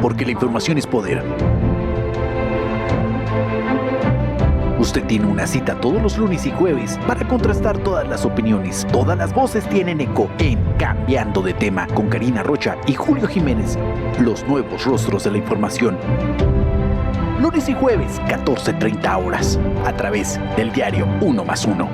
porque la información es poder. Usted tiene una cita todos los lunes y jueves para contrastar todas las opiniones. Todas las voces tienen eco en Cambiando de Tema con Karina Rocha y Julio Jiménez, los nuevos rostros de la información. Lunes y jueves, 14:30 horas, a través del diario 1+1.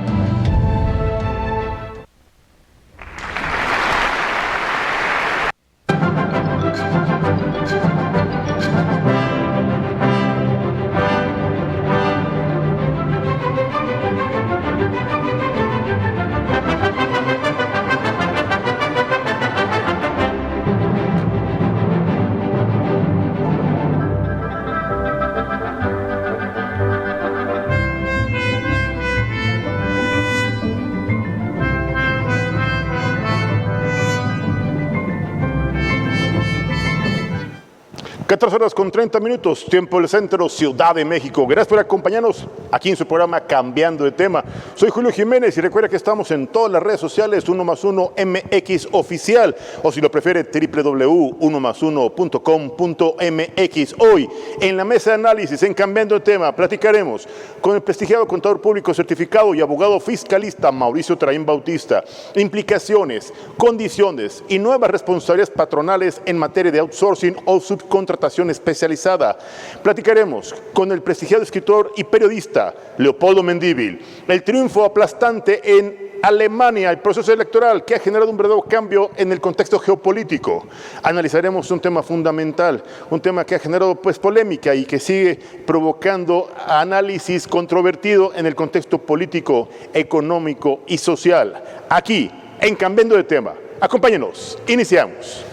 Horas con 30 minutos, tiempo del centro, Ciudad de México. Gracias por acompañarnos aquí en su programa Cambiando de Tema. Soy Julio Jiménez y recuerda que estamos en todas las redes sociales, 1+1 MX Oficial, o si lo prefiere, www.1+1.com.mx. Hoy, en la mesa de análisis, en Cambiando de Tema, platicaremos con el prestigiado contador público certificado y abogado fiscalista Mauricio Traín Bautista, implicaciones, condiciones y nuevas responsabilidades patronales en materia de outsourcing o subcontratación especializada. Platicaremos con el prestigiado escritor y periodista Leopoldo Mendívil, el triunfo aplastante en Alemania, el proceso electoral que ha generado un verdadero cambio en el contexto geopolítico. Analizaremos un tema fundamental, un tema que ha generado polémica y que sigue provocando análisis controvertido en el contexto político, económico y social. Aquí, en Cambiando de Tema. Acompáñenos, iniciamos.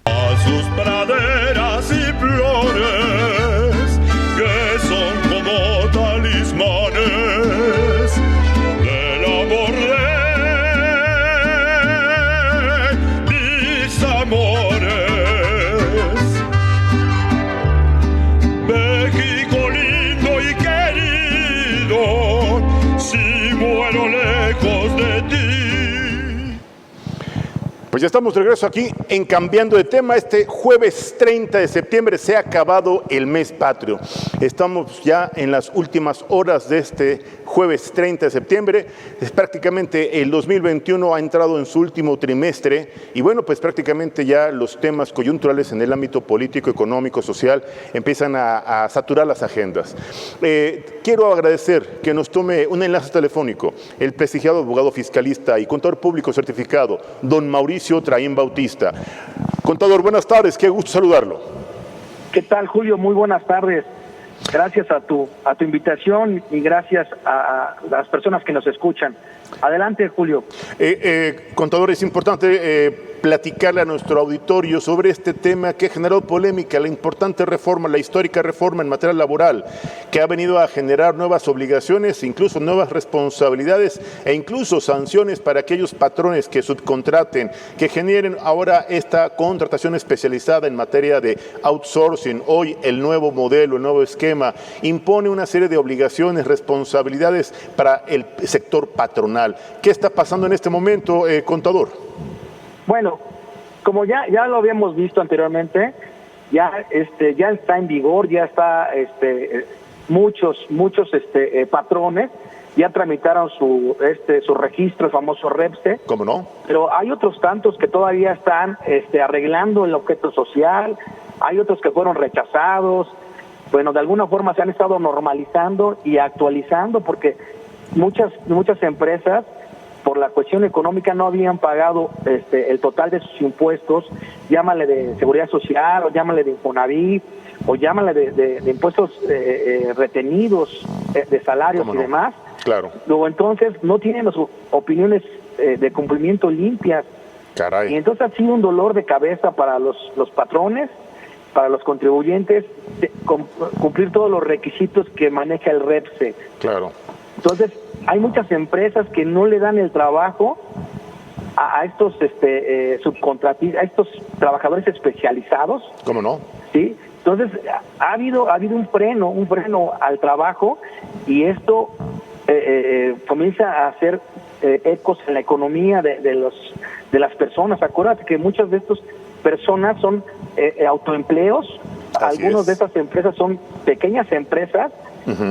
A sus praderas y flores que son como talismanes del amor de mis amores. México lindo y querido, si muero lejos de ti. Pues ya estamos de regreso aquí en Cambiando de Tema. Este jueves 30 de septiembre se ha acabado el mes patrio. Estamos ya en las últimas horas de este jueves 30 de septiembre. Es prácticamente el 2021 ha entrado en su último trimestre y bueno, pues prácticamente ya los temas coyunturales en el ámbito político, económico, social empiezan a saturar las agendas. Quiero agradecer que nos tome un enlace telefónico el prestigiado abogado fiscalista y contador público certificado, don Mauricio Traín Bautista. Contador, buenas tardes, qué gusto saludarlo. ¿Qué tal, Julio? Muy buenas tardes. Gracias a tu invitación y gracias a las personas que nos escuchan. Adelante, Julio. Contador, es importante platicarle a nuestro auditorio sobre este tema que ha generado polémica, la importante reforma, la histórica reforma en materia laboral, que ha venido a generar nuevas obligaciones, incluso nuevas responsabilidades e incluso sanciones para aquellos patrones que subcontraten, que generen ahora esta contratación especializada en materia de outsourcing. Hoy el nuevo modelo, el nuevo esquema, impone una serie de obligaciones, responsabilidades para el sector patronal. ¿Qué está pasando en este momento, contador? Bueno, como ya lo habíamos visto anteriormente, ya está en vigor, ya está muchos patrones ya tramitaron su registro, el famoso REPSE. ¿Cómo no? Pero hay otros tantos que todavía están arreglando el objeto social, hay otros que fueron rechazados. Bueno, de alguna forma se han estado normalizando y actualizando porque muchas empresas por la cuestión económica no habían pagado el total de sus impuestos, llámale de seguridad social o llámale de Infonavit o llámale de impuestos retenidos de salarios y demás. Claro. Luego entonces no tienen las opiniones de cumplimiento limpias. Caray. Y entonces ha sido un dolor de cabeza para los patrones, para los contribuyentes, cumplir todos los requisitos que maneja el REPSE. Claro. Entonces, hay muchas empresas que no le dan el trabajo a estos subcontratistas, a estos trabajadores especializados. ¿Cómo no? Sí. Entonces, ha habido un freno al trabajo y esto comienza a hacer ecos en la economía de las personas. Acuérdate que muchos de estos personas son autoempleos. Así Algunos es. de estas empresas son pequeñas empresas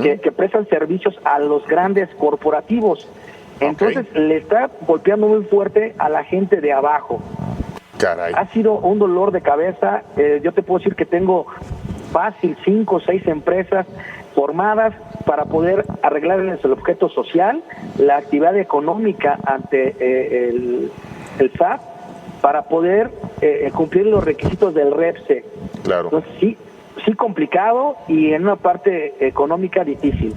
que prestan servicios a los grandes corporativos. Entonces le está golpeando muy fuerte a la gente de abajo. Caray. Ha sido un dolor de cabeza. Yo te puedo decir que tengo fácil 5 o 6 empresas formadas para poder arreglarles el objeto social, la actividad económica ante el SAT, para poder cumplir los requisitos del REPSE. Claro. Entonces sí complicado y en una parte económica difícil.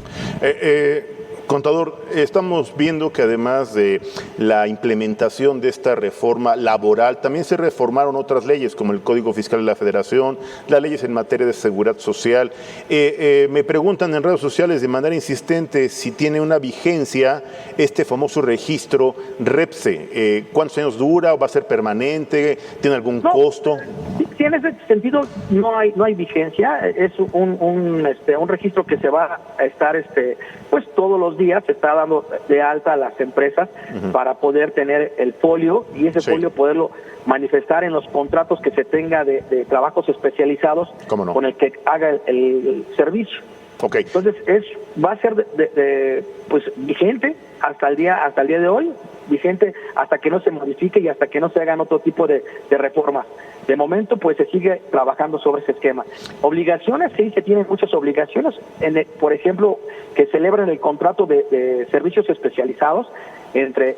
Contador, estamos viendo que además de la implementación de esta reforma laboral, también se reformaron otras leyes como el Código Fiscal de la Federación, las leyes en materia de seguridad social. Me preguntan en redes sociales de manera insistente si tiene una vigencia este famoso registro REPSE. ¿Cuántos años dura? ¿Va a ser permanente? ¿Tiene algún costo? Sí, en ese sentido no hay vigencia. Es un registro que se va a estar pues todos los días se está dando de alta a las empresas para poder tener el folio y ese folio poderlo manifestar en los contratos que se tenga de trabajos especializados con el que haga el servicio. Okay. Entonces va a ser pues vigente hasta el día de hoy, vigente hasta que no se modifique y hasta que no se hagan otro tipo de reformas. De momento, pues se sigue trabajando sobre ese esquema. Obligaciones, sí, se tienen muchas obligaciones. Por ejemplo, que celebren el contrato de servicios especializados entre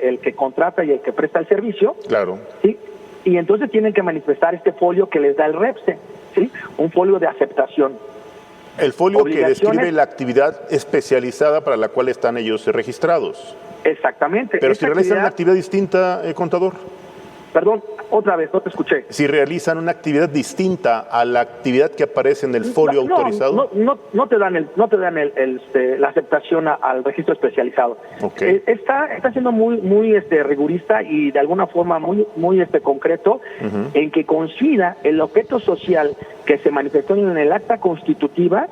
el que contrata y el que presta el servicio. Claro. Sí. Y entonces tienen que manifestar este folio que les da el REPSE, ¿sí? Un folio de aceptación. El folio que describe la actividad especializada para la cual están ellos registrados. Exactamente. Pero si realizan una actividad distinta, contador. Perdón, otra vez, no te escuché. Si realizan una actividad distinta a la actividad que aparece en el folio autorizado. No te dan la aceptación al registro especializado. Okay. Está siendo muy rigurista y de alguna forma muy concreto en que coincida el objeto social que se manifestó en el acta constitutiva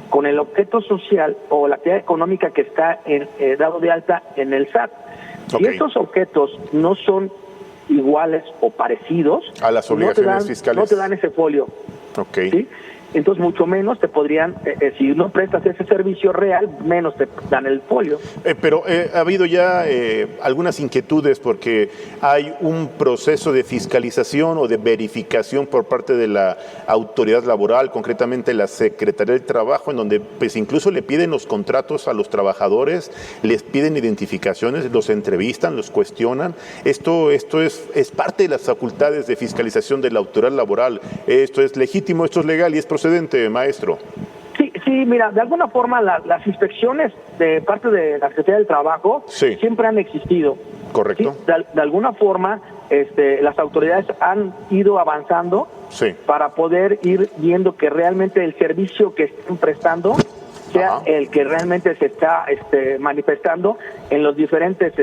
con el objeto social o la actividad económica que está dado de alta en el SAT. Si estos objetos no son iguales o parecidos a las obligaciones fiscales, no te dan ese folio. Okay. ¿Sí? Entonces mucho menos te podrían, si no prestas ese servicio real, menos te dan el folio. Pero ha habido ya algunas inquietudes porque hay un proceso de fiscalización o de verificación por parte de la autoridad laboral, concretamente la Secretaría del Trabajo, en donde pues incluso le piden los contratos a los trabajadores, les piden identificaciones, los entrevistan, los cuestionan. Esto es parte de las facultades de fiscalización de la autoridad laboral. Esto es legítimo, esto es legal y es procedente, maestro. Sí, mira, de alguna forma las inspecciones de parte de la Secretaría del Trabajo siempre han existido. Correcto. ¿Sí? De alguna forma las autoridades han ido avanzando para poder ir viendo que realmente el servicio que están prestando sea el que realmente se está manifestando en los diferentes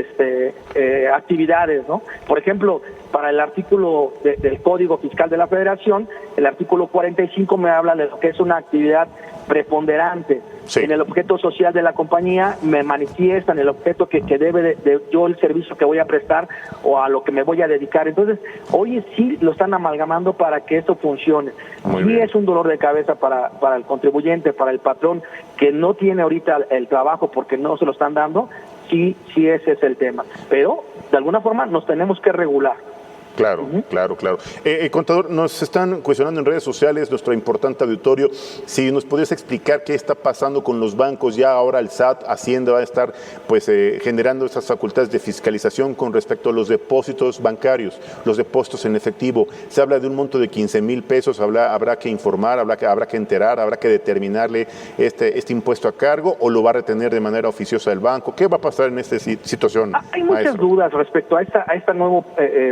actividades, ¿no? Por ejemplo, para el artículo del Código Fiscal de la Federación, el artículo 45 me habla de lo que es una actividad preponderante. En el objeto social de la compañía me manifiestan el objeto que debe de yo el servicio que voy a prestar o a lo que me voy a dedicar. Entonces, hoy sí lo están amalgamando para que esto funcione. Sí es un dolor de cabeza para el contribuyente, para el patrón que no tiene ahorita el trabajo porque no se lo están dando. Sí, ese es el tema. Pero, de alguna forma, nos tenemos que regular. Claro, claro. Contador, nos están cuestionando en redes sociales, nuestro importante auditorio, si nos podrías explicar qué está pasando con los bancos. Ya ahora el SAT, Hacienda va a estar generando estas facultades de fiscalización con respecto a los depósitos bancarios, los depósitos en efectivo. Se habla de un monto de 15,000 pesos, habrá que informar, habrá que enterar, habrá que determinarle este impuesto a cargo, o lo va a retener de manera oficiosa el banco. ¿Qué va a pasar en esta situación, Hay muchas dudas respecto a este nuevo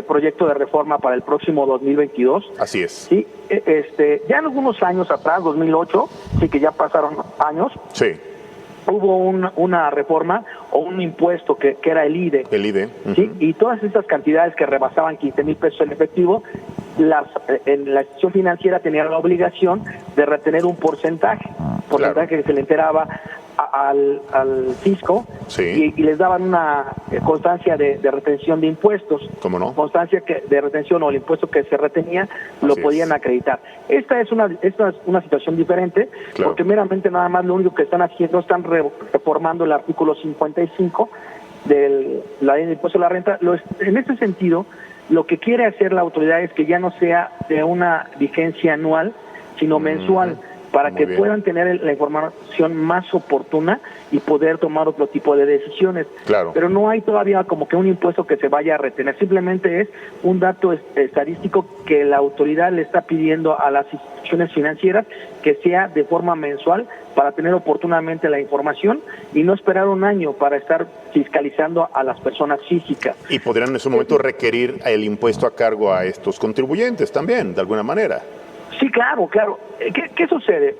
proyecto de reforma para el próximo 2022. Así es. Sí, ya en algunos años atrás, 2008, sí que ya pasaron años. Sí. Hubo una reforma o un impuesto que era el IDE. El IDE. Sí, y todas estas cantidades que rebasaban 15,000 pesos en efectivo, en la institución financiera tenía la obligación de retener un porcentaje que se le enteraba al fisco y les daban una constancia de retención de impuestos. ¿Cómo no? Constancia de retención o el impuesto que se retenía lo podían acreditar. Esta es una situación diferente, porque meramente nada más lo único que están haciendo, están reformando el artículo 55 de la ley de impuesto a la renta. En este sentido, lo que quiere hacer la autoridad es que ya no sea de una vigencia anual, sino mensual, para que puedan tener la información más oportuna y poder tomar otro tipo de decisiones. Claro. Pero no hay todavía como que un impuesto que se vaya a retener, simplemente es un dato estadístico que la autoridad le está pidiendo a las instituciones financieras que sea de forma mensual para tener oportunamente la información y no esperar un año para estar fiscalizando a las personas físicas. Y podrían en ese momento requerir el impuesto a cargo a estos contribuyentes también, de alguna manera. Sí, claro. ¿Qué sucede?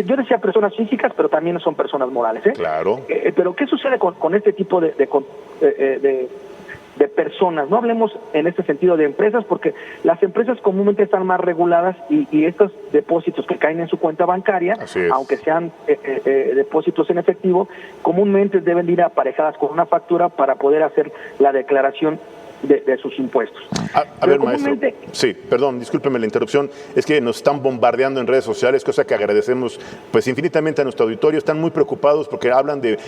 Yo decía personas físicas, pero también son personas morales. Claro. Pero ¿qué sucede con este tipo de personas? No hablemos en este sentido de empresas, porque las empresas comúnmente están más reguladas y estos depósitos que caen en su cuenta bancaria, aunque sean depósitos en efectivo, comúnmente deben ir aparejadas con una factura para poder hacer la declaración de sus impuestos. A ver, maestro. Sí, perdón, discúlpeme la interrupción. Es que nos están bombardeando en redes sociales, cosa que agradecemos pues infinitamente a nuestro auditorio. Están muy preocupados porque hablan de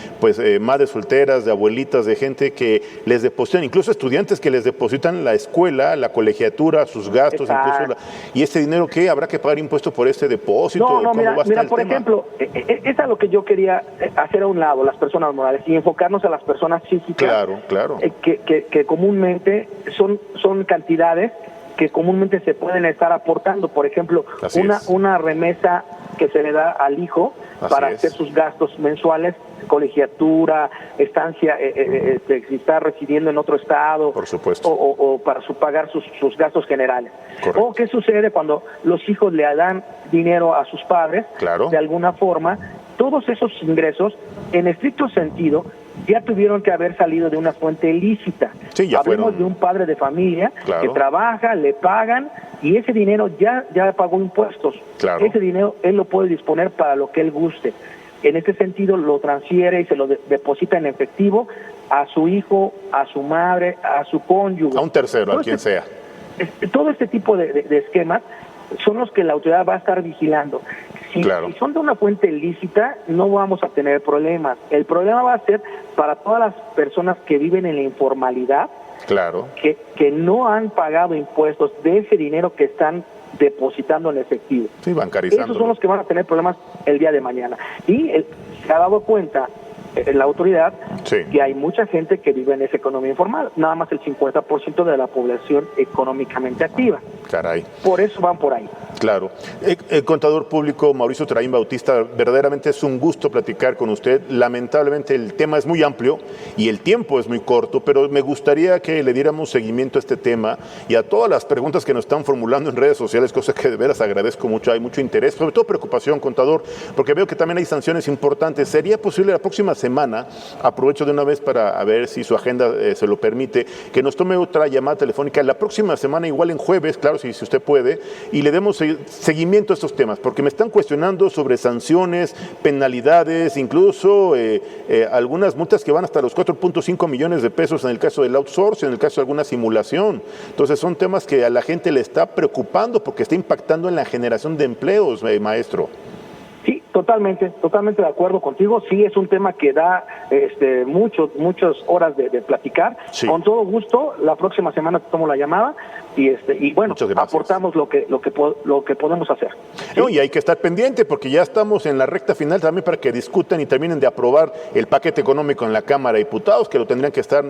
madres solteras, de abuelitas, de gente que les depositan, incluso estudiantes que les depositan la escuela, la colegiatura, sus gastos, incluso y este dinero, ¿qué? ¿Habrá que pagar impuestos por este depósito? No, mira, por ejemplo, es a lo que yo quería hacer a un lado, las personas morales, y enfocarnos a las personas físicas. Claro. Que comúnmente son cantidades que comúnmente se pueden estar aportando. Por ejemplo, una remesa que se le da al hijo para hacer sus gastos mensuales, colegiatura, estancia, si está residiendo en otro estado, por supuesto, o para pagar sus gastos generales. Correcto. O qué sucede cuando los hijos le dan dinero a sus padres, de alguna forma. Todos esos ingresos, en estricto sentido, ya tuvieron que haber salido de una fuente ilícita. Hablamos de un padre de familia que trabaja, le pagan y ese dinero ya pagó impuestos. Ese dinero él lo puede disponer para lo que él guste. En este sentido lo transfiere y se lo deposita en efectivo a su hijo, a su madre, a su cónyuge. A un tercero, a quien sea. Todo este tipo de esquemas son los que la autoridad va a estar vigilando. Si son de una fuente ilícita, no vamos a tener problemas. El problema va a ser para todas las personas que viven en la informalidad, que no han pagado impuestos de ese dinero que están depositando en efectivo. Bancarizando. Esos son los que van a tener problemas el día de mañana. Y se ha dado cuenta la autoridad que hay mucha gente que vive en esa economía informal, nada más el 50% de la población económicamente activa. Caray. Por eso van por ahí. Claro. El contador público Mauricio Traín Bautista, verdaderamente es un gusto platicar con usted. Lamentablemente el tema es muy amplio y el tiempo es muy corto, pero me gustaría que le diéramos seguimiento a este tema y a todas las preguntas que nos están formulando en redes sociales, cosa que de veras agradezco mucho. Hay mucho interés, sobre todo preocupación, contador, porque veo que también hay sanciones importantes. ¿Sería posible la próxima semana, aprovecho de una vez para ver si su agenda se lo permite, que nos tome otra llamada telefónica la próxima semana, igual en jueves, claro, si usted puede, y le demos seguimiento a estos temas, porque me están cuestionando sobre sanciones, penalidades, incluso algunas multas que van hasta los 4.5 millones de pesos en el caso del outsourcing, en el caso de alguna simulación. Entonces son temas que a la gente le está preocupando porque está impactando en la generación de empleos, maestro. Sí, totalmente de acuerdo contigo. Sí, es un tema que da muchas horas de platicar. Con todo gusto, la próxima semana te tomo la llamada y bueno, aportamos lo que podemos hacer. No, y hay que estar pendiente porque ya estamos en la recta final también para que discutan y terminen de aprobar el paquete económico en la Cámara de Diputados, que lo tendrían que estar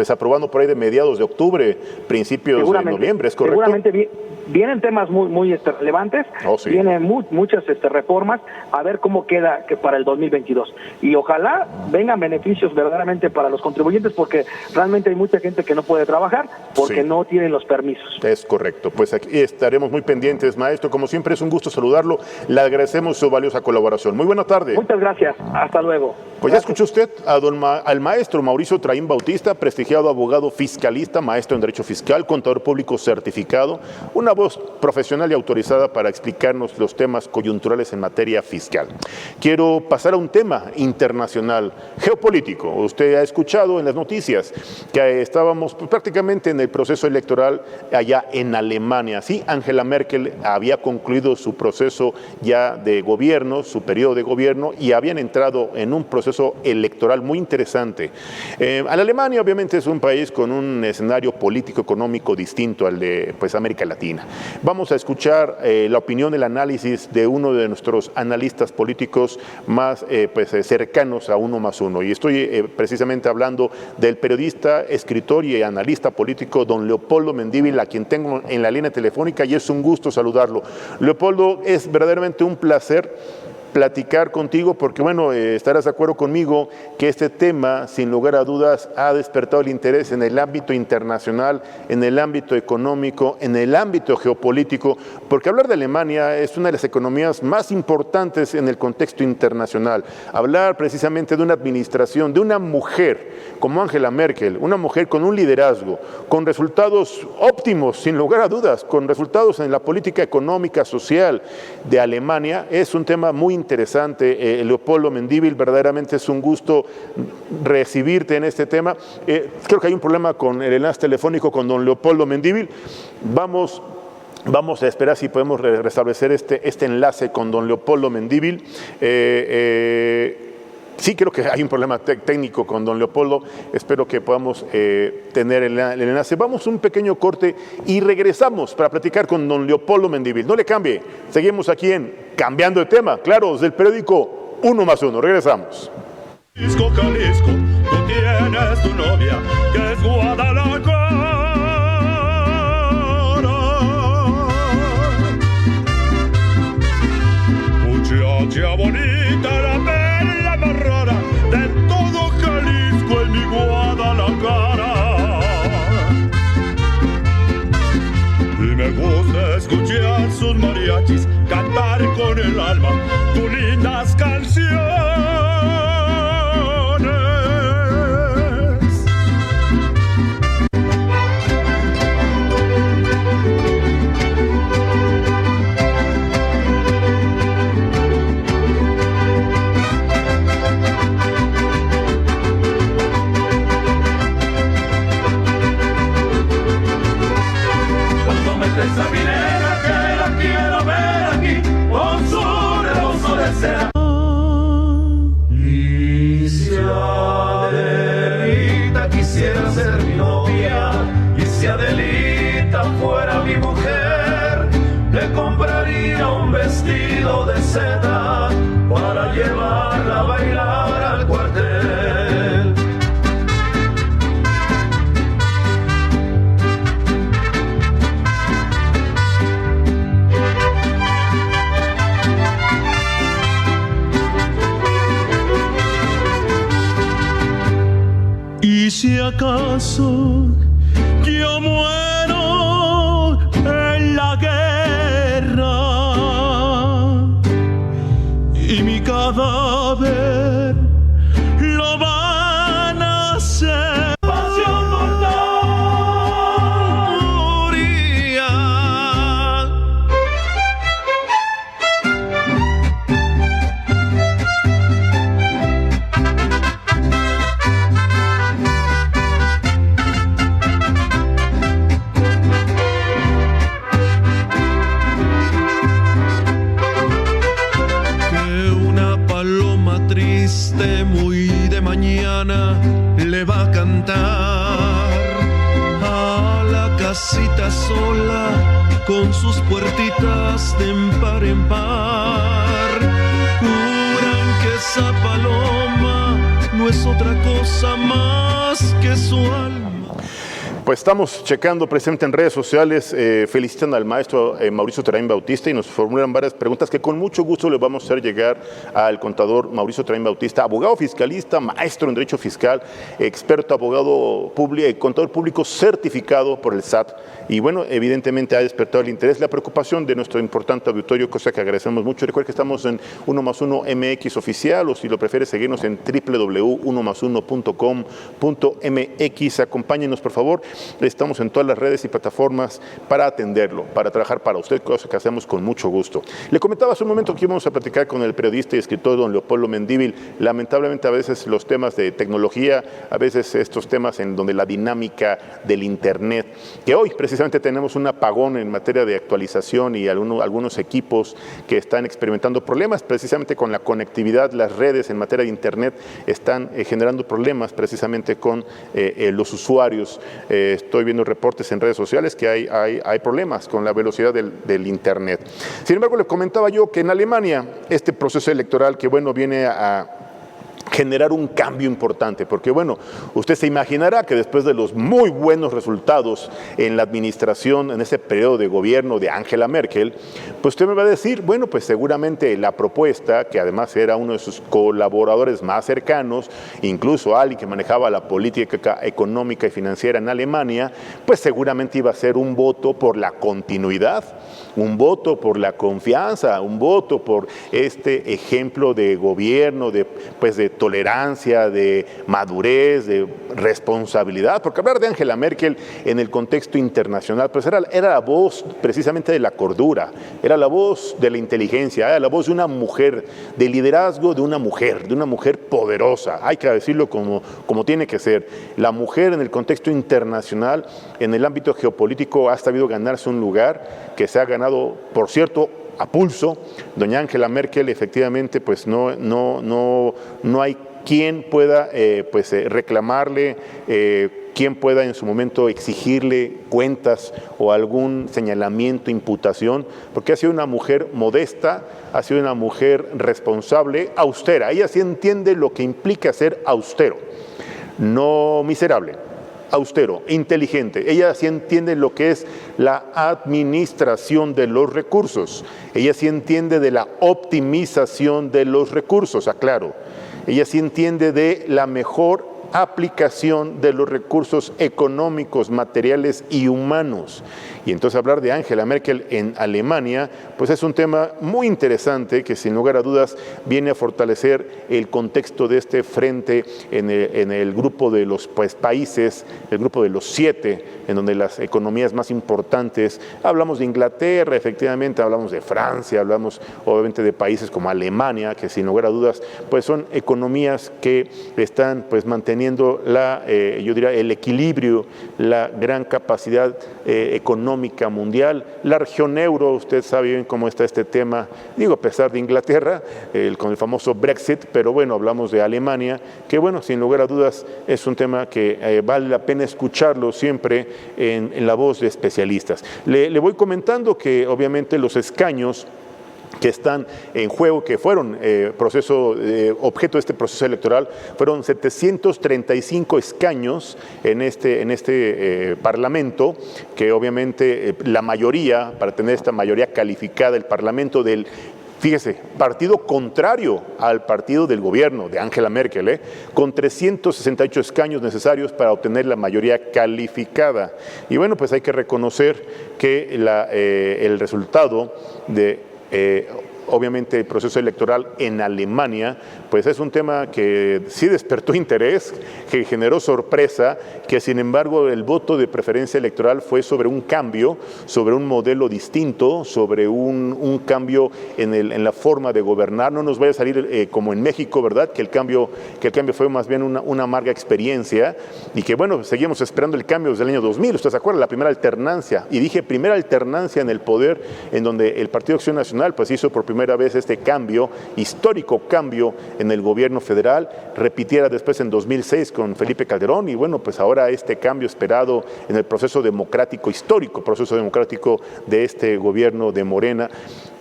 aprobando por ahí de mediados de octubre, principios de noviembre, ¿es correcto? Seguramente vienen temas muy relevantes, vienen muchas reformas, a ver cómo queda para el 2022. Y ojalá vengan beneficios verdaderamente para los contribuyentes, porque realmente hay mucha gente que no puede trabajar porque no tienen los permisos. Es correcto, pues aquí estaremos muy pendientes, maestro. Como siempre es un gusto saludarlo, le agradecemos su valiosa colaboración. Muy buena tarde. Muchas gracias, hasta luego. Pues ya escuchó usted al maestro Mauricio Traín Bautista, prestigiado abogado fiscalista, maestro en Derecho Fiscal, contador público certificado, una una voz profesional y autorizada para explicarnos los temas coyunturales en materia fiscal. Quiero pasar a un tema internacional, geopolítico. Usted ha escuchado en las noticias que estábamos prácticamente en el proceso electoral allá en Alemania. Sí, Angela Merkel había concluido su proceso ya de gobierno, su periodo de gobierno, y habían entrado en un proceso electoral muy interesante. Alemania obviamente es un país con un escenario político, económico distinto al de América Latina. Vamos a escuchar la opinión, el análisis de uno de nuestros analistas políticos más cercanos a Uno más Uno. Y estoy precisamente hablando del periodista, escritor y analista político don Leopoldo Mendívil, a quien tengo en la línea telefónica, y es un gusto saludarlo. Leopoldo, es verdaderamente un placer platicar contigo porque, bueno, estarás de acuerdo conmigo que este tema, sin lugar a dudas, ha despertado el interés en el ámbito internacional, en el ámbito económico, en el ámbito geopolítico, porque hablar de Alemania es una de las economías más importantes en el contexto internacional. Hablar precisamente de una administración, de una mujer como Angela Merkel, una mujer con un liderazgo, con resultados óptimos, sin lugar a dudas, con resultados en la política económica, social de Alemania, es un tema muy interesante. Leopoldo Mendívil, verdaderamente es un gusto recibirte en este tema. Creo que hay un problema con el enlace telefónico con don Leopoldo Mendívil. Vamos a esperar si podemos restablecer este enlace con don Leopoldo Mendívil. Sí, creo que hay un problema técnico con don Leopoldo. Espero que podamos tener el enlace. Vamos a un pequeño corte y regresamos para platicar con don Leopoldo Mendívil. No le cambie. Seguimos aquí en Cambiando de Tema, claro, del periódico Uno más Uno. Regresamos. Jalisco, Jalisco, tú tienes tu novia, que es Guadalajara. Muchacha bonita, la perla más rara de todo Jalisco en mi Guadalajara. Y me gusta escuchar sus mariachis cantar con el alma tus lindas canciones. Esa minera que la quiero ver aquí con su rebozo de seda. Y si Adelita quisiera ser mi novia, y si Adelita fuera mi mujer, le compraría un vestido de seda para llevarla a bailar al cuartel. Y si acaso yo muero en la guerra y mi cadáver lo van a hacer pasión moría. Muy de mañana le va a cantar a la casita sola con sus puertitas de par en par. Juran que esa paloma no es otra cosa más que su alma. Pues estamos checando precisamente en redes sociales, felicitan al maestro Mauricio Tarain Bautista y nos formulan varias preguntas que con mucho gusto le vamos a hacer llegar al contador Mauricio Tarain Bautista, abogado fiscalista, maestro en Derecho Fiscal, experto, abogado público, contador público certificado por el SAT. Y bueno, evidentemente ha despertado el interés, la preocupación de nuestro importante auditorio, cosa que agradecemos mucho. Recuerda que estamos en 1+1 MX oficial, o si lo prefiere seguirnos en www.1+1.com.mx. Acompáñenos, por favor. Estamos en todas las redes y plataformas para atenderlo, para trabajar para usted, cosa que hacemos con mucho gusto. Le comentaba hace un momento que íbamos a platicar con el periodista y escritor don Leopoldo Mendívil. Lamentablemente a veces los temas de tecnología, a veces estos temas en donde la dinámica del Internet, que hoy precisamente tenemos un apagón en materia de actualización y algunos equipos que están experimentando problemas precisamente con la conectividad, las redes en materia de Internet están generando problemas precisamente con los usuarios. Estoy viendo reportes en redes sociales que hay problemas con la velocidad del Internet. Sin embargo, le comentaba yo que en Alemania este proceso electoral que viene a generar un cambio importante, porque usted se imaginará que después de los muy buenos resultados en la administración, en ese periodo de gobierno de Angela Merkel, pues usted me va a decir, pues seguramente la propuesta, que además era uno de sus colaboradores más cercanos, incluso alguien que manejaba la política económica y financiera en Alemania, pues seguramente iba a ser un voto por la continuidad, un voto por la confianza, un voto por este ejemplo de gobierno, de tolerancia, de madurez, de responsabilidad, porque hablar de Angela Merkel en el contexto internacional, pues era la voz precisamente de la cordura, era la voz de la inteligencia, era la voz de una mujer, de liderazgo de una mujer poderosa, hay que decirlo como tiene que ser. La mujer en el contexto internacional, en el ámbito geopolítico, ha sabido ganarse un lugar que se ha ganado, por cierto, a pulso. Doña Angela Merkel, efectivamente, pues no hay quien pueda reclamarle, quien pueda en su momento exigirle cuentas o algún señalamiento, imputación, porque ha sido una mujer modesta, ha sido una mujer responsable, austera. Ella sí entiende lo que implica ser austero, no miserable. Austero, inteligente. Ella sí entiende lo que es la administración de los recursos. Ella sí entiende de la optimización de los recursos, aclaro. Ella sí entiende de la mejor aplicación de los recursos económicos, materiales y humanos. Y entonces hablar de Angela Merkel en Alemania, pues es un tema muy interesante que sin lugar a dudas viene a fortalecer el contexto de este frente en el grupo de los países, el grupo de los 7, en donde las economías más importantes, hablamos de Inglaterra, efectivamente, hablamos de Francia, hablamos obviamente de países como Alemania, que sin lugar a dudas pues son economías que están pues manteniendo yo diría el equilibrio, la gran capacidad económica mundial. La región euro, usted sabe bien cómo está este tema, digo, a pesar de Inglaterra, con el famoso Brexit, pero hablamos de Alemania, que sin lugar a dudas es un tema que vale la pena escucharlo siempre en la voz de especialistas. Le voy comentando que obviamente los escaños que están en juego, que fueron objeto de este proceso electoral, fueron 735 escaños en este Parlamento, que obviamente la mayoría, para tener esta mayoría calificada, el Parlamento del, fíjese, partido contrario al partido del gobierno de Angela Merkel, con 368 escaños necesarios para obtener la mayoría calificada. Y pues hay que reconocer que el resultado de obviamente el proceso electoral en Alemania, pues es un tema que sí despertó interés, que generó sorpresa, que sin embargo el voto de preferencia electoral fue sobre un cambio, sobre un modelo distinto, sobre un cambio en la forma de gobernar. No nos vaya a salir como en México, ¿verdad? Que el cambio fue más bien una amarga experiencia y que seguimos esperando el cambio desde el año 2000. ¿Usted se acuerda? La primera alternancia, y dije primera alternancia en el poder, en donde el Partido Acción Nacional pues hizo por primera vez este cambio, histórico cambio en el gobierno federal, repitiera después en 2006 con Felipe Calderón y pues ahora este cambio esperado en el proceso democrático histórico, proceso democrático de este gobierno de Morena.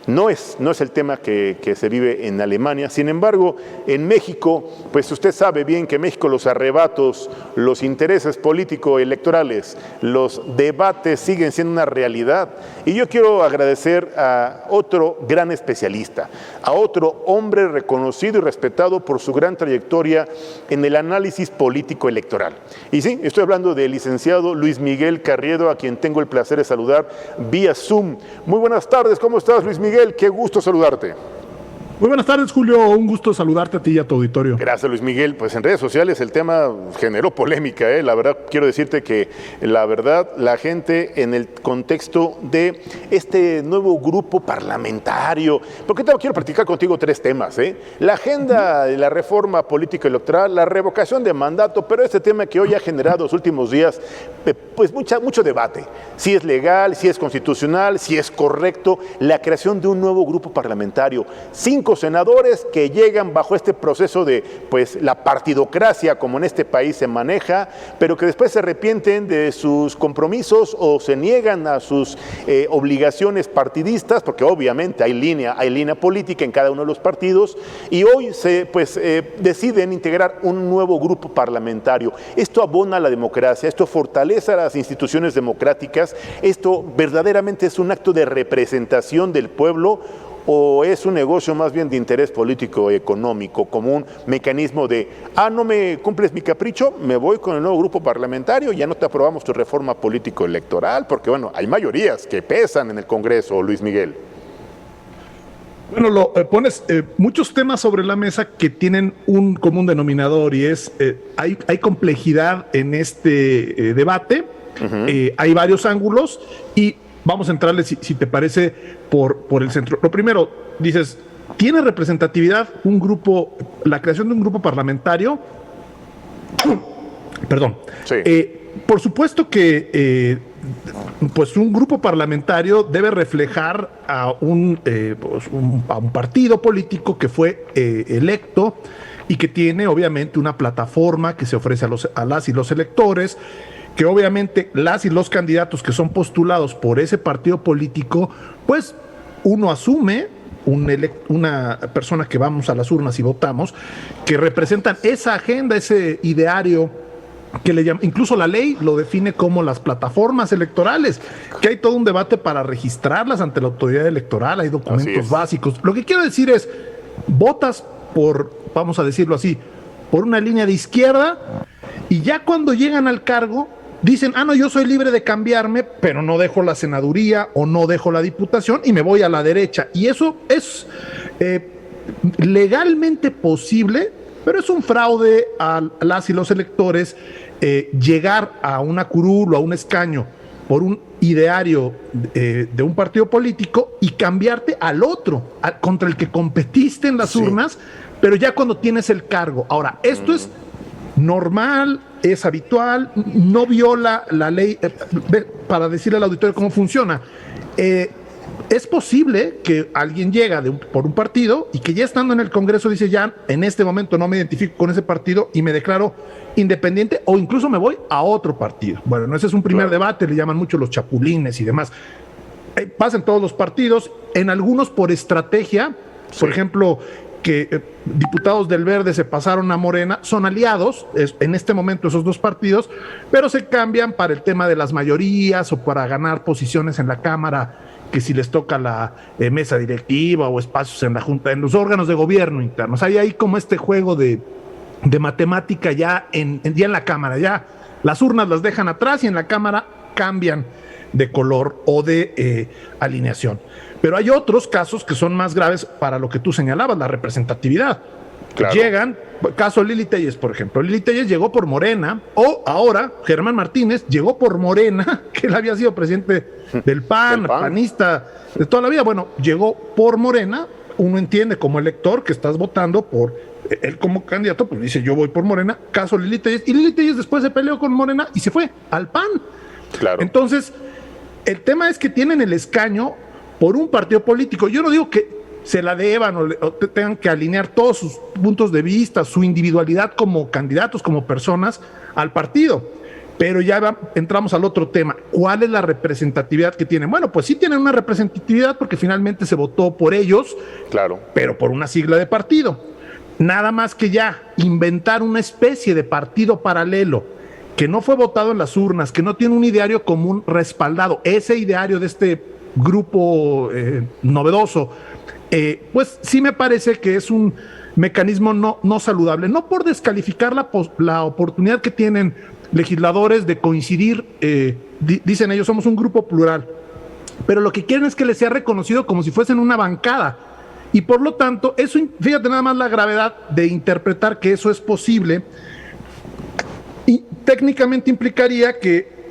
No es el tema que se vive en Alemania. Sin embargo, en México, pues usted sabe bien que en México los arrebatos, los intereses político-electorales, los debates siguen siendo una realidad. Y yo quiero agradecer a otro gran especialista, a otro hombre reconocido y respetado por su gran trayectoria en el análisis político-electoral. Y sí, estoy hablando del licenciado Luis Miguel Carriedo, a quien tengo el placer de saludar vía Zoom. Muy buenas tardes, ¿cómo estás, Luis Miguel? Qué gusto saludarte. Muy buenas tardes, Julio. Un gusto saludarte a ti y a tu auditorio. Gracias, Luis Miguel. Pues en redes sociales el tema generó polémica, ¿eh? La verdad, quiero decirte que la gente en el contexto de este nuevo grupo parlamentario, porque quiero platicar contigo 3 temas, ¿eh? La agenda de la reforma política electoral, la revocación de mandato, pero este tema que hoy ha generado los últimos días, pues mucho debate. Si es legal, si es constitucional, si es correcto, la creación de un nuevo grupo parlamentario. 5 senadores que llegan bajo este proceso de pues la partidocracia como en este país se maneja, pero que después se arrepienten de sus compromisos o se niegan a sus obligaciones partidistas, porque obviamente hay línea política en cada uno de los partidos, y hoy deciden integrar un nuevo grupo parlamentario. Esto abona a la democracia, esto fortalece a las instituciones democráticas, esto verdaderamente es un acto de representación del pueblo, o es un negocio más bien de interés político económico, como un mecanismo de, no me cumples mi capricho, me voy con el nuevo grupo parlamentario, ya no te aprobamos tu reforma político-electoral, porque bueno, hay mayorías que pesan en el Congreso, Luis Miguel. Bueno, pones muchos temas sobre la mesa que tienen un común denominador y es, hay complejidad en este debate, hay varios ángulos y vamos a entrarle, si te parece, por el centro. Lo primero, dices, ¿tiene representatividad la creación de un grupo parlamentario? Perdón. Sí. Por supuesto que pues un grupo parlamentario debe reflejar a un partido político que fue electo y que tiene obviamente una plataforma que se ofrece a las y los electores, que obviamente las y los candidatos que son postulados por ese partido político, pues uno asume, una persona que vamos a las urnas y votamos, que representan esa agenda, ese ideario que le llama, incluso la ley lo define como las plataformas electorales, que hay todo un debate para registrarlas ante la autoridad electoral, hay documentos básicos. Lo que quiero decir es, votas por, vamos a decirlo así, por una línea de izquierda, y ya cuando llegan al cargo, dicen, no, yo soy libre de cambiarme, pero no dejo la senaduría o no dejo la diputación y me voy a la derecha. Y eso es legalmente posible, pero es un fraude a las y los electores llegar a una curul o a un escaño por un ideario de un partido político y cambiarte al otro, contra el que competiste en las urnas, pero ya cuando tienes el cargo. Ahora, esto es normal, es habitual, no viola la ley, para decirle al auditorio cómo funciona. Es posible que alguien llega por un partido y que ya estando en el Congreso dice, ya en este momento no me identifico con ese partido y me declaro independiente o incluso me voy a otro partido. Bueno, ese es un primer debate, le llaman mucho los chapulines y demás. Pasa en todos los partidos, en algunos por estrategia, por ejemplo, que diputados del Verde se pasaron a Morena, son aliados en este momento esos dos partidos, pero se cambian para el tema de las mayorías o para ganar posiciones en la Cámara, que si les toca la mesa directiva o espacios en la Junta, en los órganos de gobierno internos. Hay como este juego de matemática ya en la Cámara, ya las urnas las dejan atrás y en la Cámara cambian de color o de alineación. Pero hay otros casos que son más graves para lo que tú señalabas, la representatividad. Claro. Llegan, caso Lili Téllez, por ejemplo. Lili Téllez llegó por Morena, o ahora Germán Martínez llegó por Morena, que él había sido presidente del PAN, panista de toda la vida. Bueno, llegó por Morena. Uno entiende como elector que estás votando por él como candidato, pues dice yo voy por Morena, caso Lili Téllez. Y Lili Téllez después se peleó con Morena y se fue al PAN. Claro. Entonces, el tema es que tienen el escaño por un partido político. Yo no digo que se la deban o tengan que alinear todos sus puntos de vista, su individualidad como candidatos, como personas al partido. Pero ya entramos al otro tema. ¿Cuál es la representatividad que tienen? Bueno, pues sí tienen una representatividad porque finalmente se votó por ellos, claro, pero por una sigla de partido. Nada más que ya inventar una especie de partido paralelo que no fue votado en las urnas, que no tiene un ideario común respaldado. Ese ideario de este grupo novedoso, pues sí me parece que es un mecanismo no saludable, no por descalificar la oportunidad que tienen legisladores de coincidir, dicen ellos, somos un grupo plural, pero lo que quieren es que les sea reconocido como si fuesen una bancada, Y por lo tanto, eso, fíjate nada más la gravedad de interpretar que eso es posible, y técnicamente implicaría que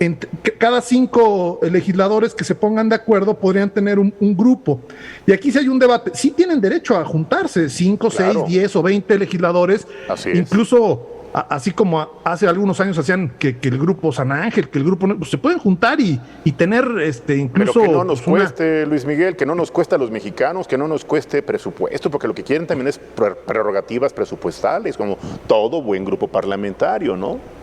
cada 5 legisladores que se pongan de acuerdo podrían tener un grupo. Y aquí sí hay un debate. Sí tienen derecho a juntarse 5, Claro. 6, 10 o 20 legisladores. Así es. Incluso, así como hace algunos años hacían que el grupo San Ángel, que el grupo... Pues se pueden juntar y tener incluso... Pero que no nos pues, cueste, Luis Miguel, que no nos cueste a los mexicanos, que no nos cueste presupuesto, porque lo que quieren también es prerrogativas presupuestales, como todo buen grupo parlamentario, ¿no?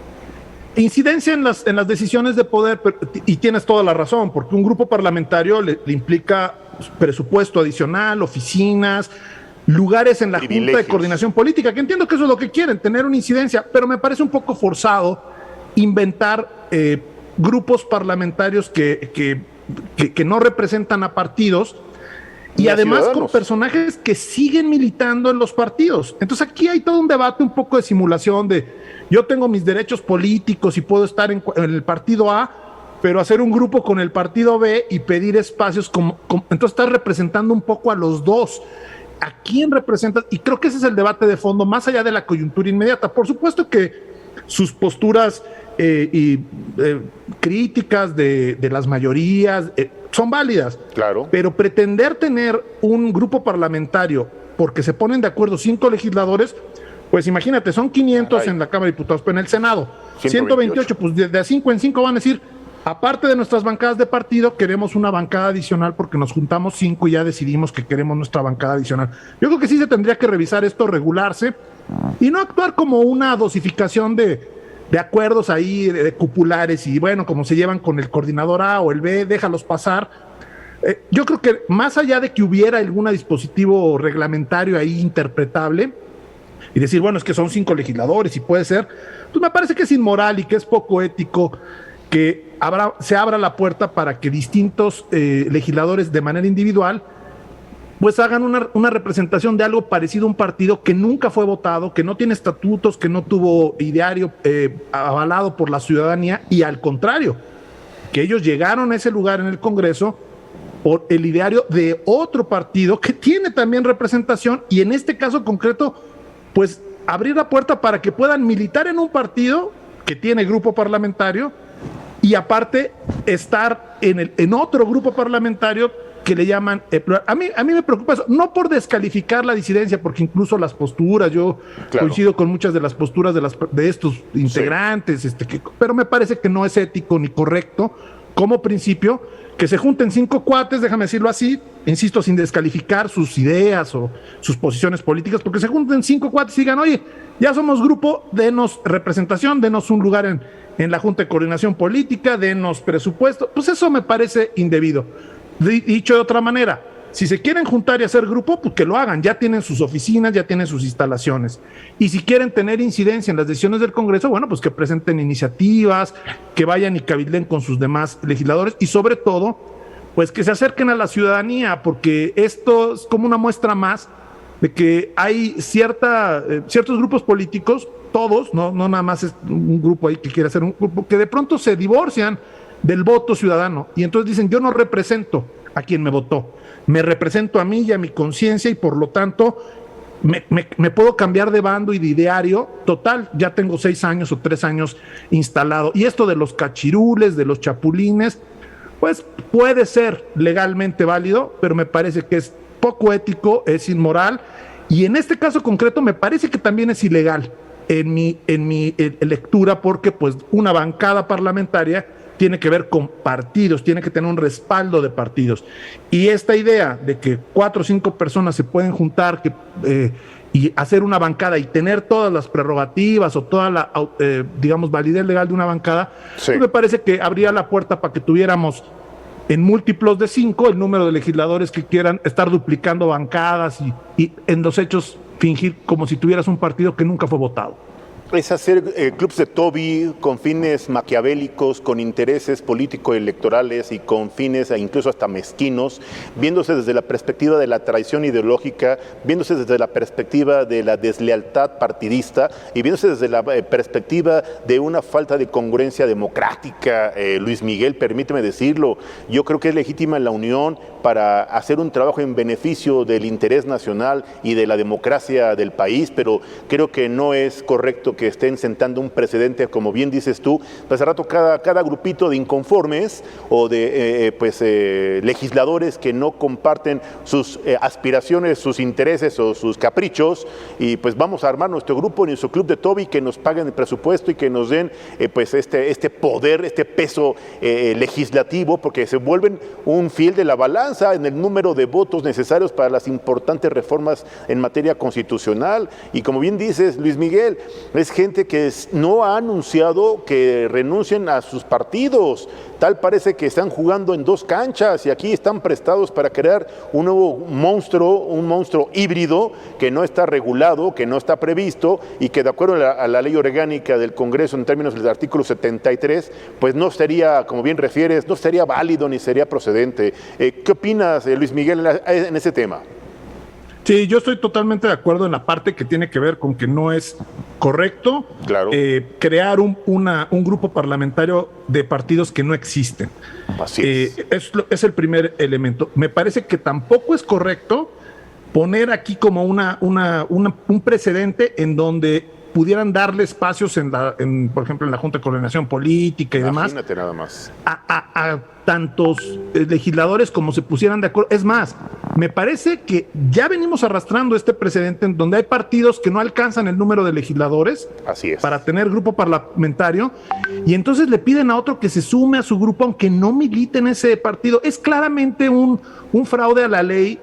Incidencia en las decisiones de poder, y tienes toda la razón, porque un grupo parlamentario le implica presupuesto adicional, oficinas, lugares en la Junta de Privilegios. Coordinación Política, que entiendo que eso es lo que quieren, tener una incidencia, pero me parece un poco forzado inventar grupos parlamentarios que no representan a partidos, y Ni a además con ciudadanos. personajes que siguen militando en los partidos. Entonces aquí hay todo un debate, un poco de simulación de yo tengo mis derechos políticos y puedo estar en el partido A, pero hacer un grupo con el partido B y pedir espacios entonces estás representando un poco a los dos. ¿A quién representas? Y creo que ese es el debate de fondo, más allá de la coyuntura inmediata. Por supuesto que sus posturas críticas de las mayorías son válidas. Claro. Pero pretender tener un grupo parlamentario porque se ponen de acuerdo 5 legisladores, pues imagínate, son 500 Caray. en la Cámara de Diputados, pero en el Senado 128. 128, pues de 5 en 5 van a decir, aparte de nuestras bancadas de partido, queremos una bancada adicional porque nos juntamos 5 y ya decidimos que queremos nuestra bancada adicional. Yo creo que sí se tendría que revisar esto, regularse y no actuar como una dosificación de acuerdos ahí, de cupulares, y bueno, como se llevan con el coordinador A o el B, déjalos pasar. Yo creo que más allá de que hubiera algún dispositivo reglamentario ahí interpretable, y decir, bueno, es que son 5 legisladores y puede ser, pues me parece que es inmoral y que es poco ético que se abra la puerta para que distintos legisladores de manera individual pues hagan una representación de algo parecido a un partido que nunca fue votado, que no tiene estatutos, que no tuvo ideario avalado por la ciudadanía, y al contrario, que ellos llegaron a ese lugar en el Congreso por el ideario de otro partido que tiene también representación, y en este caso concreto, pues abrir la puerta para que puedan militar en un partido que tiene grupo parlamentario y aparte estar en otro grupo parlamentario que le llaman plural. A mí me preocupa eso, no por descalificar la disidencia, porque incluso las posturas, yo coincido con muchas de las posturas de estos integrantes, pero me parece que no es ético ni correcto como principio que se junten 5 cuates, déjame decirlo así, insisto, sin descalificar sus ideas o sus posiciones políticas, porque se junten 5 cuates y digan, oye, ya somos grupo, denos representación, denos un lugar en la Junta de Coordinación Política, denos presupuesto. Pues eso me parece indebido. Dicho de otra manera, si se quieren juntar y hacer grupo, pues que lo hagan, ya tienen sus oficinas, ya tienen sus instalaciones. Y si quieren tener incidencia en las decisiones del Congreso, bueno, pues que presenten iniciativas, que vayan y cabilden con sus demás legisladores y sobre todo, pues que se acerquen a la ciudadanía, porque esto es como una muestra más de que hay ciertos grupos políticos, todos, no nada más es un grupo ahí que quiere hacer un grupo, que de pronto se divorcian del voto ciudadano y entonces dicen, yo no represento a quien me votó, me represento a mí y a mi conciencia y por lo tanto me puedo cambiar de bando y de ideario. Total, ya tengo 6 años o 3 años instalado. Y esto de los cachirules, de los chapulines, pues puede ser legalmente válido, pero me parece que es poco ético, es inmoral y en este caso concreto me parece que también es ilegal en mi lectura, porque pues una bancada parlamentaria tiene que ver con partidos, tiene que tener un respaldo de partidos. Y esta idea de que 4 o 5 personas se pueden juntar y hacer una bancada y tener todas las prerrogativas o toda la, digamos, validez legal de una bancada, pues me parece que abría la puerta para que tuviéramos en múltiplos de 5 el número de legisladores que quieran estar duplicando bancadas y en los hechos fingir como si tuvieras un partido que nunca fue votado. Es hacer clubs de Toby con fines maquiavélicos, con intereses político-electorales y con fines incluso hasta mezquinos, viéndose desde la perspectiva de la traición ideológica, viéndose desde la perspectiva de la deslealtad partidista y viéndose desde la perspectiva de una falta de congruencia democrática. Luis Miguel, permíteme decirlo, yo creo que es legítima la unión para hacer un trabajo en beneficio del interés nacional y de la democracia del país, pero creo que no es correcto que estén sentando un precedente, como bien dices tú. Hace rato cada grupito de inconformes o de legisladores que no comparten sus aspiraciones, sus intereses o sus caprichos, y pues vamos a armar nuestro grupo, nuestro club de Toby, que nos paguen el presupuesto y que nos den este poder, este peso legislativo, porque se vuelven un fiel de la balanza en el número de votos necesarios para las importantes reformas en materia constitucional. Y como bien dices, Luis Miguel, es gente que no ha anunciado que renuncien a sus partidos. Tal parece que están jugando en dos canchas y aquí están prestados para crear un nuevo monstruo, un monstruo híbrido que no está regulado, que no está previsto y que de acuerdo a la ley orgánica del Congreso en términos del artículo 73, pues no sería, como bien refieres, no sería válido ni sería procedente. ¿Qué opinas, Luis Miguel, en ese tema? Sí, yo estoy totalmente de acuerdo en la parte que tiene que ver con que no es correcto crear un grupo parlamentario de partidos que no existen. Así es. Es el primer elemento. Me parece que tampoco es correcto poner aquí como un precedente en donde pudieran darle espacios por ejemplo, en la Junta de Coordinación Política y demás. Imagínate nada más. A tantos legisladores como se pusieran de acuerdo. Es más, me parece que ya venimos arrastrando este precedente en donde hay partidos que no alcanzan el número de legisladores para tener grupo parlamentario y entonces le piden a otro que se sume a su grupo aunque no milite en ese partido. Es claramente un fraude a la ley,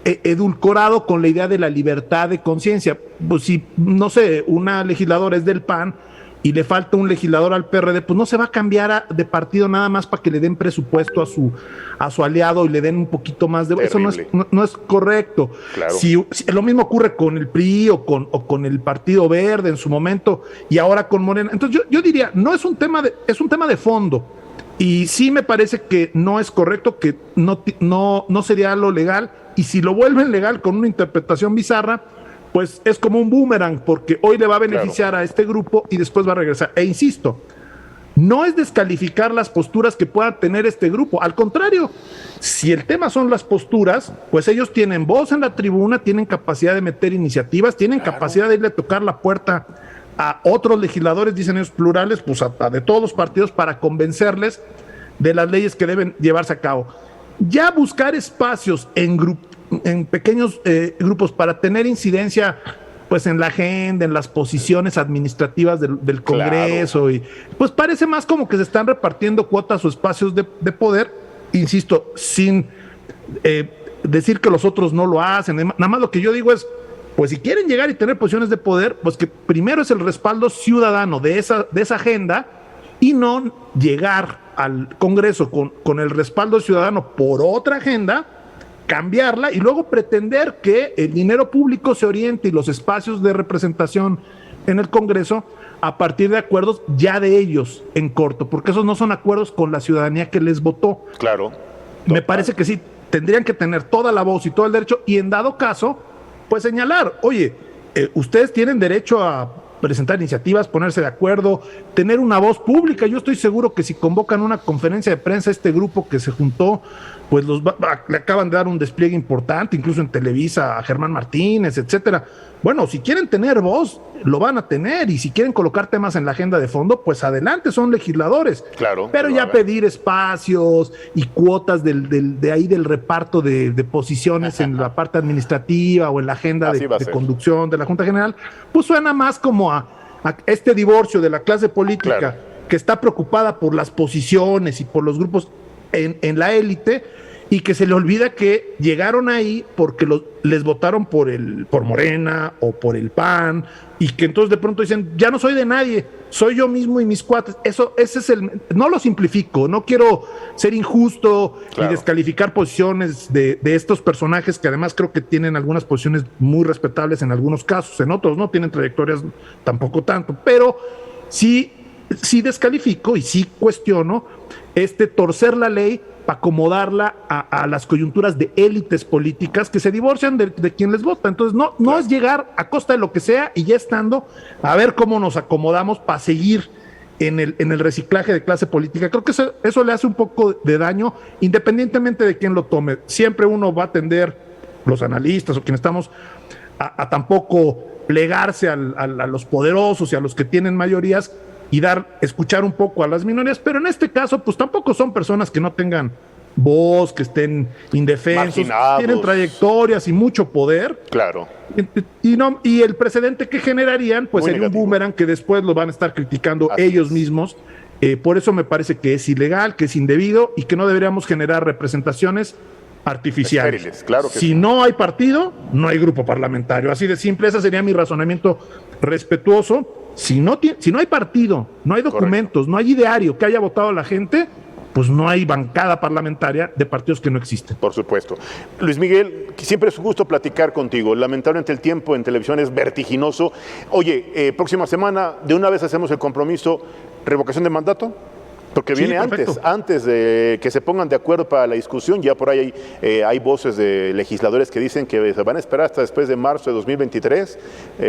edulcorado con la idea de la libertad de conciencia. Pues si, no sé, una legisladora es del PAN y le falta un legislador al PRD, pues no se va a cambiar de partido nada más para que le den presupuesto a su aliado y le den un poquito más de... Terrible. Eso no es correcto. Claro. Si lo mismo ocurre con el PRI o con el Partido Verde en su momento y ahora con Morena. Entonces yo diría, no es un tema es un tema de fondo. Y sí me parece que no es correcto, que no sería lo legal, y si lo vuelven legal con una interpretación bizarra, pues es como un boomerang, porque hoy le va a beneficiar a este grupo y después va a regresar. E insisto, no es descalificar las posturas que pueda tener este grupo, al contrario, si el tema son las posturas, pues ellos tienen voz en la tribuna, tienen capacidad de meter iniciativas, tienen capacidad de irle a tocar la puerta a otros legisladores, dicen ellos plurales, pues de todos los partidos para convencerles de las leyes que deben llevarse a cabo. Ya buscar espacios en pequeños grupos para tener incidencia pues en la agenda, en las posiciones administrativas del Congreso, y pues parece más como que se están repartiendo cuotas o espacios de poder, insisto, sin decir que los otros no lo hacen. Nada más lo que yo digo es, pues si quieren llegar y tener posiciones de poder, pues que primero es el respaldo ciudadano de esa agenda y no llegar al Congreso con el respaldo ciudadano por otra agenda, cambiarla y luego pretender que el dinero público se oriente y los espacios de representación en el Congreso a partir de acuerdos ya de ellos en corto, porque esos no son acuerdos con la ciudadanía que les votó. Claro. Me parece que sí, tendrían que tener toda la voz y todo el derecho, y en dado caso, pues señalar, oye, ustedes tienen derecho a presentar iniciativas, ponerse de acuerdo, tener una voz pública. Yo estoy seguro que si convocan una conferencia de prensa a este grupo que se juntó, pues le acaban de dar un despliegue importante, incluso en Televisa, a Germán Martínez, etcétera. Bueno, si quieren tener voz, lo van a tener, y si quieren colocar temas en la agenda de fondo, pues adelante, son legisladores. Claro. Pero ya pedir espacios y cuotas de ahí del reparto de posiciones en la parte administrativa o en la agenda de conducción de la Junta General, pues suena más como a este divorcio de la clase política que está preocupada por las posiciones y por los grupos en la élite, y que se le olvida que llegaron ahí porque les votaron por Morena o por el PAN, y que entonces de pronto dicen, ya no soy de nadie, soy yo mismo y mis cuates. Ese es no lo simplifico, no quiero ser injusto y descalificar posiciones de estos personajes que además creo que tienen algunas posiciones muy respetables en algunos casos, en otros no tienen trayectorias tampoco tanto, pero sí descalifico y sí cuestiono torcer la ley para acomodarla a las coyunturas de élites políticas que se divorcian de quien les vota. Entonces no es llegar a costa de lo que sea y ya estando a ver cómo nos acomodamos para seguir en el reciclaje de clase política. Creo que eso le hace un poco de daño independientemente de quién lo tome. Siempre uno va a tender, los analistas o quienes estamos, a tampoco plegarse a los poderosos y a los que tienen mayorías y escuchar un poco a las minorías, pero en este caso, pues tampoco son personas que no tengan voz, que estén indefensos, marginados, tienen trayectorias y mucho poder. Claro. Y el precedente que generarían, pues Muy sería negativo. un boomerang que después lo van a estar criticando Así ellos es. mismos. Por eso me parece que es ilegal, que es indebido y que no deberíamos generar representaciones artificiales. Estériles, claro que si sí. no hay partido, no hay grupo parlamentario. Así de simple, ese sería mi razonamiento respetuoso. Si no hay partido, no hay documentos, no hay ideario que haya votado la gente, pues no hay bancada parlamentaria de partidos que no existen. Por supuesto. Luis Miguel, siempre es un gusto platicar contigo. Lamentablemente el tiempo en televisión es vertiginoso. Oye, próxima semana, de una vez hacemos el compromiso, revocación de mandato. Porque Sí, viene perfecto. antes de que se pongan de acuerdo para la discusión. Ya por ahí hay voces de legisladores que dicen que se van a esperar hasta después de marzo de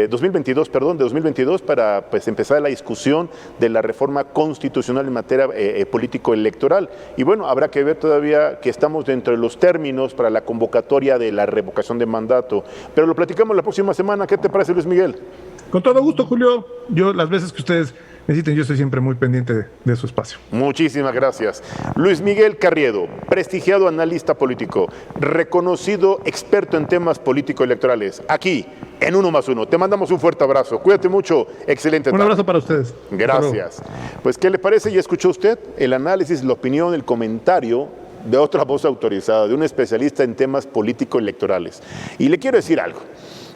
2022 para pues, empezar la discusión de la reforma constitucional en materia político-electoral. Y bueno, habrá que ver todavía que estamos dentro de los términos para la convocatoria de la revocación de mandato. Pero lo platicamos la próxima semana. ¿Qué te parece, Luis Miguel? Con todo gusto, Julio. Yo, las veces que ustedes necesiten, yo estoy siempre muy pendiente de su espacio. Muchísimas gracias. Luis Miguel Carriedo, prestigiado analista político, reconocido experto en temas político-electorales, aquí en 1+1. Te mandamos un fuerte abrazo. Cuídate mucho. Excelente Un tarde. abrazo para ustedes. Gracias. Pues, ¿qué le parece? Ya escuchó usted el análisis, la opinión, el comentario de otra voz autorizada, de un especialista en temas político-electorales. Y le quiero decir algo.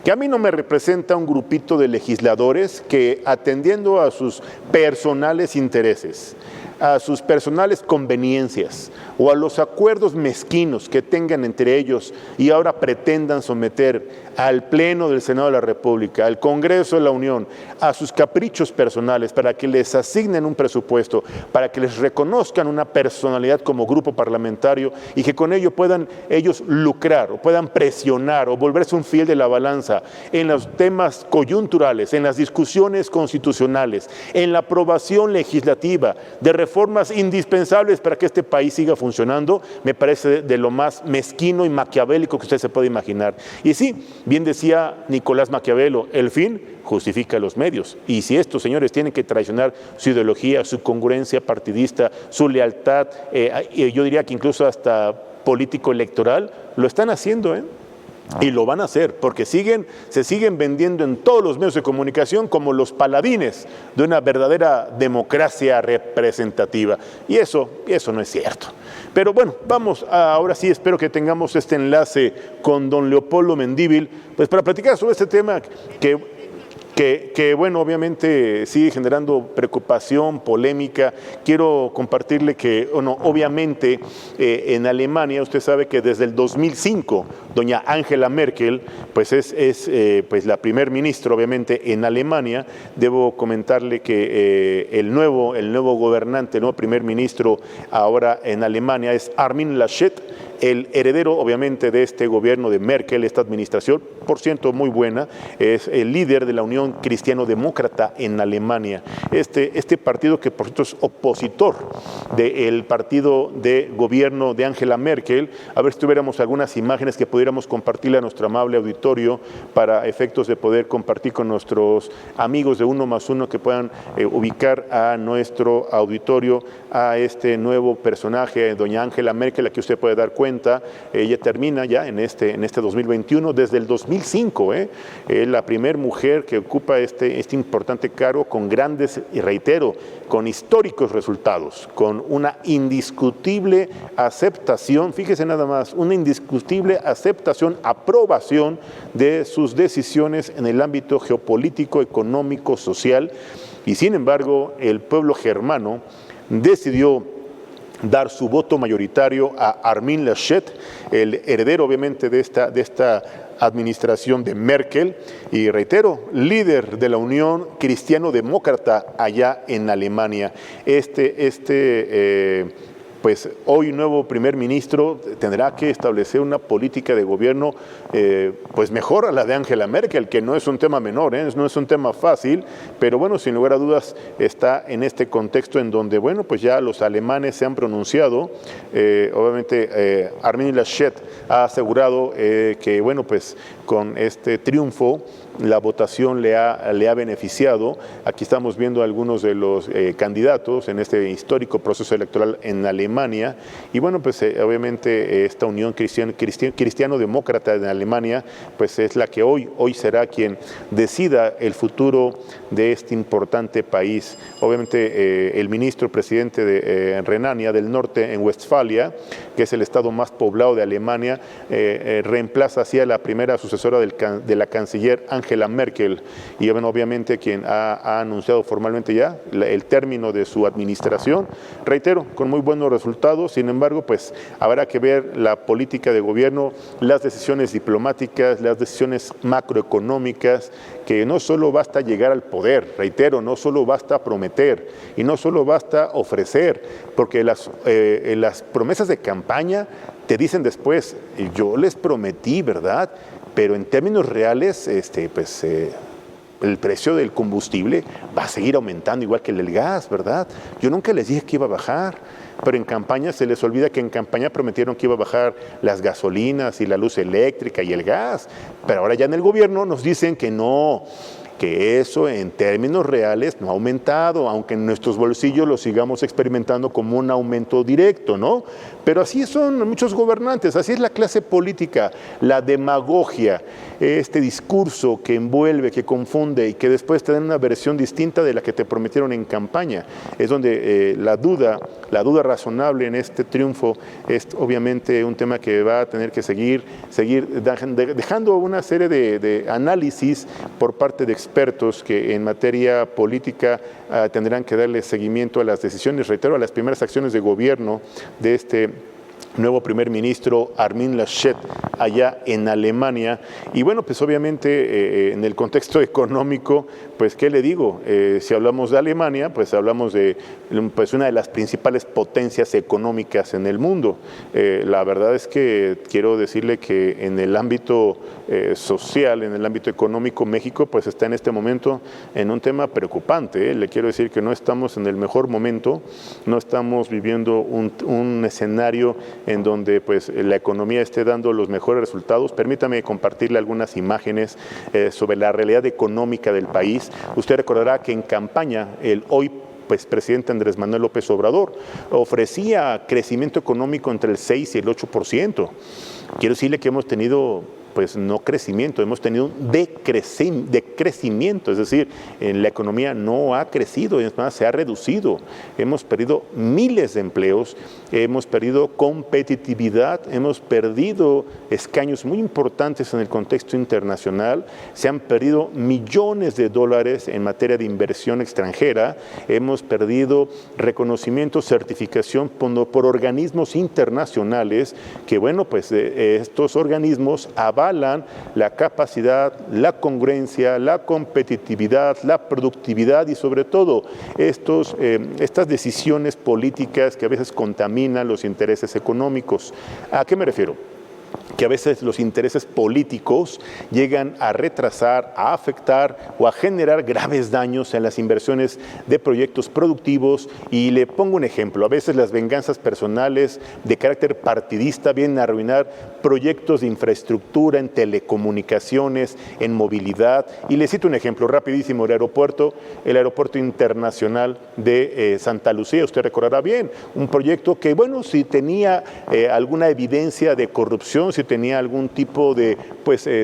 Que a mí no me representa un grupito de legisladores que, atendiendo a sus personales intereses, a sus personales conveniencias o a los acuerdos mezquinos que tengan entre ellos y ahora pretendan someter al Pleno del Senado de la República, al Congreso de la Unión, a sus caprichos personales para que les asignen un presupuesto, para que les reconozcan una personalidad como grupo parlamentario y que con ello puedan ellos lucrar o puedan presionar o volverse un fiel de la balanza en los temas coyunturales, en las discusiones constitucionales, en la aprobación legislativa de reformas indispensables para que este país siga funcionando, me parece de lo más mezquino y maquiavélico que usted se puede imaginar. Y sí, bien decía Nicolás Maquiavelo, el fin justifica los medios. Y si estos señores tienen que traicionar su ideología, su congruencia partidista, su lealtad, yo diría que incluso hasta político-electoral, lo están haciendo, Y lo van a hacer, porque se siguen vendiendo en todos los medios de comunicación como los paladines de una verdadera democracia representativa. Y eso no es cierto. Pero bueno, ahora sí espero que tengamos este enlace con don Leopoldo Mendívil, pues para platicar sobre este tema que bueno, obviamente sigue generando preocupación, polémica. Quiero compartirle que, obviamente, en Alemania, usted sabe que desde el 2005, doña Angela Merkel, pues es pues la primer ministra, obviamente, en Alemania. Debo comentarle que el nuevo gobernante, el nuevo primer ministro ahora en Alemania es Armin Laschet, el heredero, obviamente, de este gobierno de Merkel, esta administración, por cierto, muy buena, es el líder de la Unión Cristiano-Demócrata en Alemania. Este partido que, por cierto, es opositor del partido de gobierno de Angela Merkel. A ver si tuviéramos algunas imágenes que pudiéramos compartirle a nuestro amable auditorio para efectos de poder compartir con nuestros amigos de 1+1 que puedan ubicar a nuestro auditorio a este nuevo personaje, doña Angela Merkel. Aquí usted puede dar cuenta, ella termina ya en este 2021, desde el 2005, la primer mujer que ocupa este importante cargo con grandes, y reitero, con históricos resultados, con una indiscutible aceptación, fíjese nada más, una indiscutible aceptación, aprobación de sus decisiones en el ámbito geopolítico, económico, social. Y sin embargo, el pueblo germano decidió dar su voto mayoritario a Armin Laschet, el heredero obviamente de esta administración de Merkel, y reitero, líder de la Unión Cristiano-Demócrata allá en Alemania. Pues hoy nuevo primer ministro tendrá que establecer una política de gobierno pues mejor a la de Angela Merkel, que no es un tema menor, no es un tema fácil, pero bueno, sin lugar a dudas está en este contexto en donde, bueno, pues ya los alemanes se han pronunciado. Obviamente Armin Laschet ha asegurado que, bueno, pues con este triunfo la votación le ha beneficiado. Aquí estamos viendo algunos de los candidatos en este histórico proceso electoral en Alemania. Y bueno, pues obviamente esta Unión Cristiano-Demócrata en Alemania, pues es la que hoy será quien decida el futuro de este importante país. Obviamente el ministro presidente de Renania del Norte en Westfalia, que es el estado más poblado de Alemania, reemplaza así a la primera sucesora de la canciller Angela Merkel, y bueno, obviamente quien ha anunciado formalmente ya el término de su administración, reitero, con muy buenos resultados. Sin embargo, pues habrá que ver la política de gobierno, las decisiones diplomáticas, las decisiones macroeconómicas, que no solo basta llegar al poder, reitero, no solo basta prometer y no solo basta ofrecer, porque las promesas de campaña te dicen después, yo les prometí, ¿verdad? Pero en términos reales, el precio del combustible va a seguir aumentando igual que el del gas, ¿verdad? Yo nunca les dije que iba a bajar, pero en campaña se les olvida que en campaña prometieron que iba a bajar las gasolinas y la luz eléctrica y el gas, pero ahora ya en el gobierno nos dicen que no, que eso en términos reales no ha aumentado, aunque en nuestros bolsillos lo sigamos experimentando como un aumento directo, ¿no? Pero así son muchos gobernantes, así es la clase política, la demagogia, este discurso que envuelve, que confunde y que después te dan una versión distinta de la que te prometieron en campaña. Es donde la duda razonable en este triunfo es obviamente un tema que va a tener que seguir dejando una serie de análisis por parte de expertos que en materia política tendrán que darle seguimiento a las decisiones, reitero, a las primeras acciones de gobierno de este nuevo primer ministro Armin Laschet allá en Alemania. Y bueno, pues obviamente en el contexto económico, pues qué le digo, si hablamos de Alemania, pues hablamos de pues una de las principales potencias económicas en el mundo. La verdad es que quiero decirle que en el ámbito social, en el ámbito económico, México pues está en este momento en un tema preocupante. Le quiero decir que no estamos en el mejor momento, no estamos viviendo un escenario en donde pues la economía esté dando los mejores resultados. Permítame compartirle algunas imágenes sobre la realidad económica del país. Usted recordará que en campaña el hoy pues presidente Andrés Manuel López Obrador ofrecía crecimiento económico entre el 6 y el 8%. Quiero decirle que hemos tenido pues no crecimiento, hemos tenido un decrecimiento, es decir, en la economía no ha crecido, es más, se ha reducido. Hemos perdido miles de empleos, hemos perdido competitividad, hemos perdido escaños muy importantes en el contexto internacional, se han perdido millones de dólares en materia de inversión extranjera, hemos perdido reconocimiento, certificación por organismos internacionales que, bueno, pues estos organismos avalan la capacidad, la congruencia, la competitividad, la productividad y sobre todo estas decisiones políticas que a veces contaminan los intereses económicos. ¿A qué me refiero? Que a veces los intereses políticos llegan a retrasar, a afectar o a generar graves daños en las inversiones de proyectos productivos. Y le pongo un ejemplo, a veces las venganzas personales de carácter partidista vienen a arruinar proyectos de infraestructura en telecomunicaciones, en movilidad. Y le cito un ejemplo rapidísimo, el aeropuerto internacional de Santa Lucía, usted recordará bien, un proyecto que, bueno, si tenía alguna evidencia de corrupción, si negocio tenía algún tipo de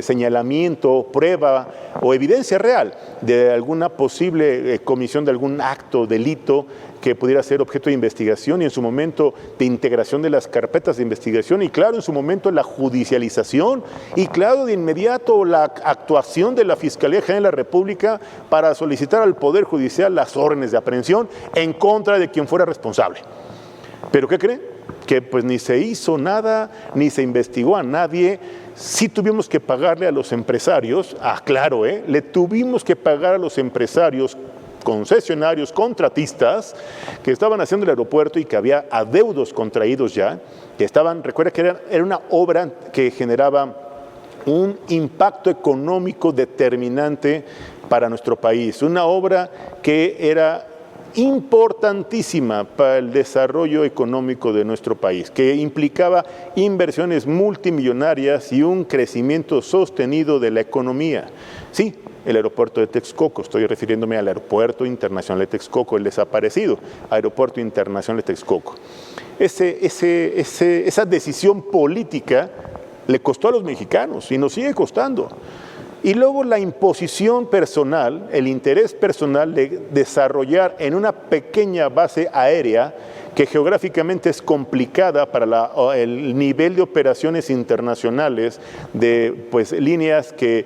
señalamiento, prueba o evidencia real de alguna posible comisión de algún acto, delito que pudiera ser objeto de investigación y en su momento de integración de las carpetas de investigación y claro, en su momento la judicialización y claro, de inmediato la actuación de la Fiscalía General de la República para solicitar al Poder Judicial las órdenes de aprehensión en contra de quien fuera responsable. ¿Pero qué creen? Que pues ni se hizo nada, ni se investigó a nadie. Sí tuvimos que pagarle a los empresarios, claro, le tuvimos que pagar a los empresarios concesionarios, contratistas, que estaban haciendo el aeropuerto y que había adeudos contraídos ya, que estaban, recuerda que era una obra que generaba un impacto económico determinante para nuestro país, una obra que era importantísima para el desarrollo económico de nuestro país, que implicaba inversiones multimillonarias y un crecimiento sostenido de la economía. Sí, el aeropuerto de Texcoco, estoy refiriéndome al Aeropuerto Internacional de Texcoco, el desaparecido Aeropuerto Internacional de Texcoco. Esa decisión política le costó a los mexicanos y nos sigue costando. Y luego la imposición personal, el interés personal de desarrollar en una pequeña base aérea que geográficamente es complicada para el nivel de operaciones internacionales de líneas que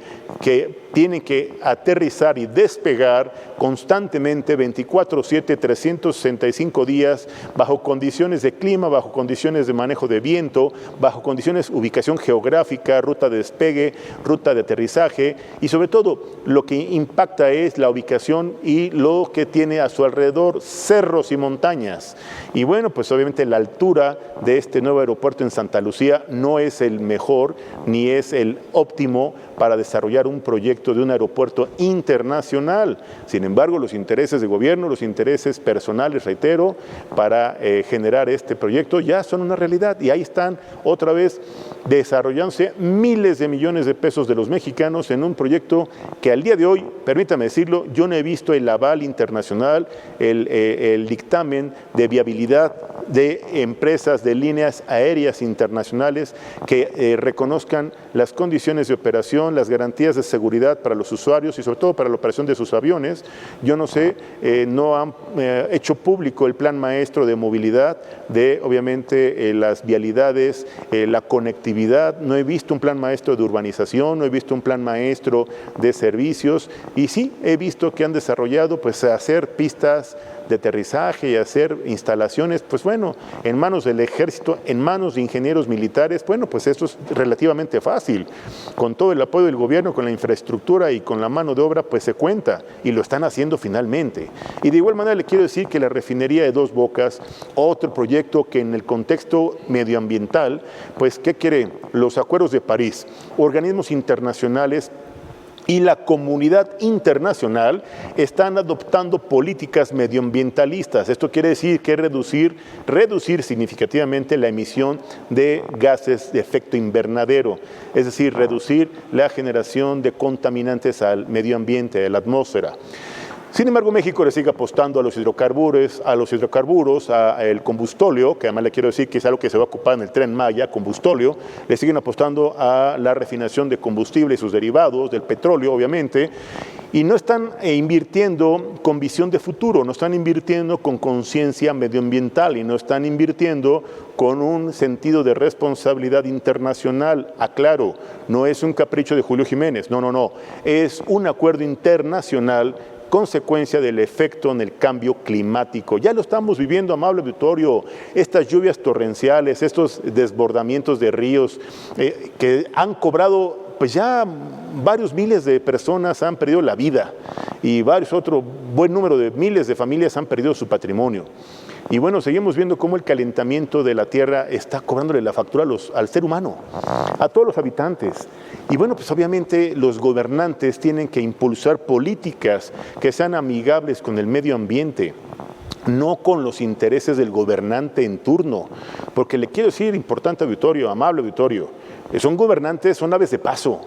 tienen que aterrizar y despegar constantemente 24/7, 365 días, bajo condiciones de clima, bajo condiciones de manejo de viento, bajo condiciones de ubicación geográfica, ruta de despegue, ruta de aterrizaje y sobre todo lo que impacta es la ubicación y lo que tiene a su alrededor cerros y montañas. Y bueno, pues obviamente la altura de este nuevo aeropuerto en Santa Lucía no es el mejor ni es el óptimo para desarrollar un proyecto de un aeropuerto internacional. Sin embargo, los intereses de gobierno, los intereses personales, reitero, para generar este proyecto ya son una realidad y ahí están otra vez desarrollándose miles de millones de pesos de los mexicanos en un proyecto que al día de hoy, permítame decirlo, yo no he visto el aval internacional, el dictamen de viabilidad de empresas de líneas aéreas internacionales que reconozcan las condiciones de operación, las garantías de seguridad para los usuarios y sobre todo para la operación de sus aviones. Yo no sé, no han hecho público el plan maestro de movilidad, de obviamente las vialidades, la conectividad, no he visto un plan maestro de urbanización, no he visto un plan maestro de servicios y sí he visto que han desarrollado hacer pistas de aterrizaje y hacer instalaciones, en manos del ejército, en manos de ingenieros militares, esto es relativamente fácil. Con todo el apoyo del gobierno, con la infraestructura y con la mano de obra, se cuenta y lo están haciendo finalmente. Y de igual manera le quiero decir que la refinería de Dos Bocas, otro proyecto que en el contexto medioambiental, ¿qué quiere? Los acuerdos de París, organismos internacionales y la comunidad internacional están adoptando políticas medioambientalistas. Esto quiere decir que reducir significativamente la emisión de gases de efecto invernadero, es decir, reducir la generación de contaminantes al medio ambiente, a la atmósfera. Sin embargo, México le sigue apostando a los hidrocarburos, al combustóleo, que además le quiero decir que es algo que se va a ocupar en el Tren Maya, combustóleo, le siguen apostando a la refinación de combustible y sus derivados, del petróleo, obviamente, y no están invirtiendo con visión de futuro, no están invirtiendo con conciencia medioambiental y no están invirtiendo con un sentido de responsabilidad internacional. Aclaro, no es un capricho de Julio Jiménez, no, es un acuerdo internacional consecuencia del efecto en el cambio climático. Ya lo estamos viviendo, amable auditorio, estas lluvias torrenciales, estos desbordamientos de ríos que han cobrado, ya varios miles de personas han perdido la vida y otro buen número de miles de familias han perdido su patrimonio. Y bueno, seguimos viendo cómo el calentamiento de la Tierra está cobrándole la factura al ser humano, a todos los habitantes. Y bueno, obviamente los gobernantes tienen que impulsar políticas que sean amigables con el medio ambiente, no con los intereses del gobernante en turno. Porque le quiero decir, importante auditorio, amable auditorio, son gobernantes, son aves de paso.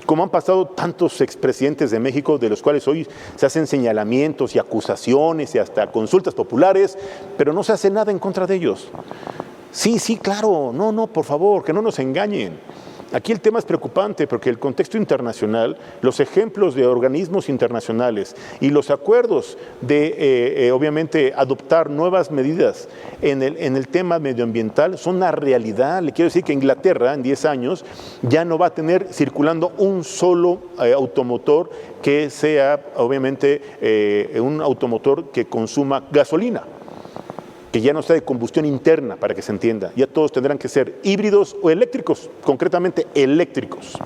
Como han pasado tantos expresidentes de México, de los cuales hoy se hacen señalamientos y acusaciones y hasta consultas populares, pero no se hace nada en contra de ellos. Sí, claro, no, por favor, que no nos engañen. aquí el tema es preocupante porque el contexto internacional, los ejemplos de organismos internacionales y los acuerdos de, obviamente, adoptar nuevas medidas en el tema medioambiental son una realidad. Le quiero decir que Inglaterra en 10 años ya no va a tener circulando un solo automotor que sea, obviamente, un automotor que consuma gasolina, que ya no sea de combustión interna, para que se entienda. Ya todos tendrán que ser híbridos o eléctricos, concretamente eléctricos.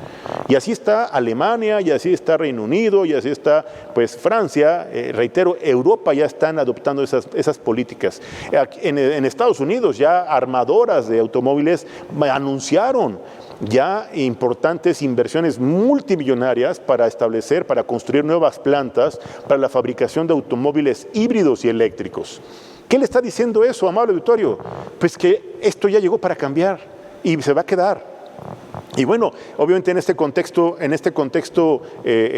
Y así está Alemania, y así está Reino Unido, y así está pues Francia. Reitero, Europa ya están adoptando esas políticas. En Estados Unidos ya armadoras de automóviles anunciaron ya importantes inversiones multimillonarias para establecer, para construir nuevas plantas para la fabricación de automóviles híbridos y eléctricos. ¿Qué le está diciendo eso, amable auditorio? Pues que esto ya llegó para cambiar y se va a quedar. Y bueno, obviamente en este contexto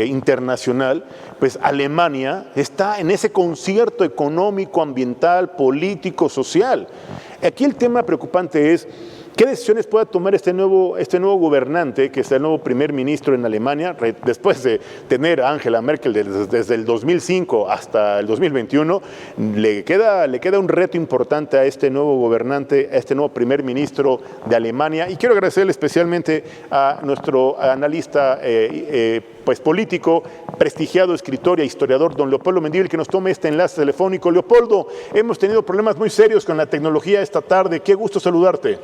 internacional, pues Alemania está en ese concierto económico, ambiental, político, social. Aquí el tema preocupante es ¿qué decisiones pueda tomar este nuevo gobernante, que es el nuevo primer ministro en Alemania, después de tener a Angela Merkel desde el 2005 hasta el 2021? Le queda un reto importante a este nuevo gobernante, a este nuevo primer ministro de Alemania. Y quiero agradecerle especialmente a nuestro analista pues político, prestigiado escritor e historiador, don Leopoldo Mendívil, que nos tome este enlace telefónico. Leopoldo, hemos tenido problemas muy serios con la tecnología esta tarde. Qué gusto saludarte.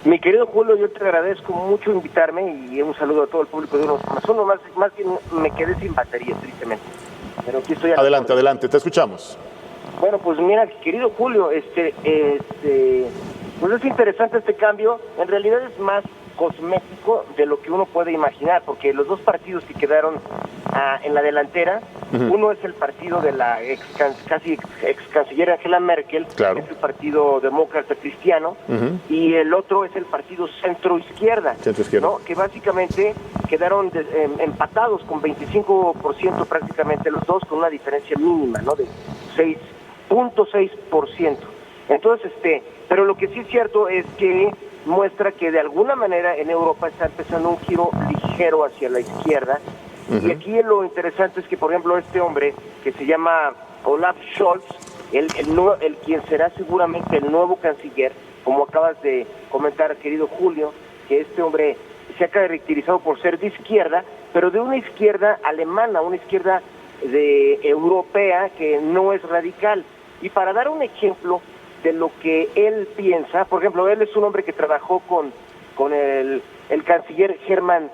Mi querido Julio, yo te agradezco mucho invitarme y un saludo a todo el público de Unos Más Uno. Más bien me quedé sin batería, tristemente. Pero aquí estoy. Adelante, te escuchamos. Bueno, pues mira, querido Julio, pues es interesante este cambio. En realidad es más cosmético de lo que uno puede imaginar, porque los dos partidos que quedaron en la delantera, uno es el partido de la casi ex canciller Angela Merkel, claro, que es el partido demócrata cristiano, y el otro es el partido centro-izquierda, ¿no? Que básicamente quedaron empatados con 25% prácticamente los dos, con una diferencia mínima, ¿no? De 6.6%. Entonces, pero lo que sí es cierto es que muestra que de alguna manera en Europa está empezando un giro ligero hacia la izquierda. Y aquí lo interesante es que, por ejemplo, este hombre que se llama Olaf Scholz, el quien será seguramente el nuevo canciller, como acabas de comentar, querido Julio, que este hombre se ha caracterizado por ser de izquierda, pero de una izquierda alemana, una izquierda europea que no es radical. Y para dar un ejemplo de lo que él piensa, por ejemplo, él es un hombre que trabajó con el canciller Gerhard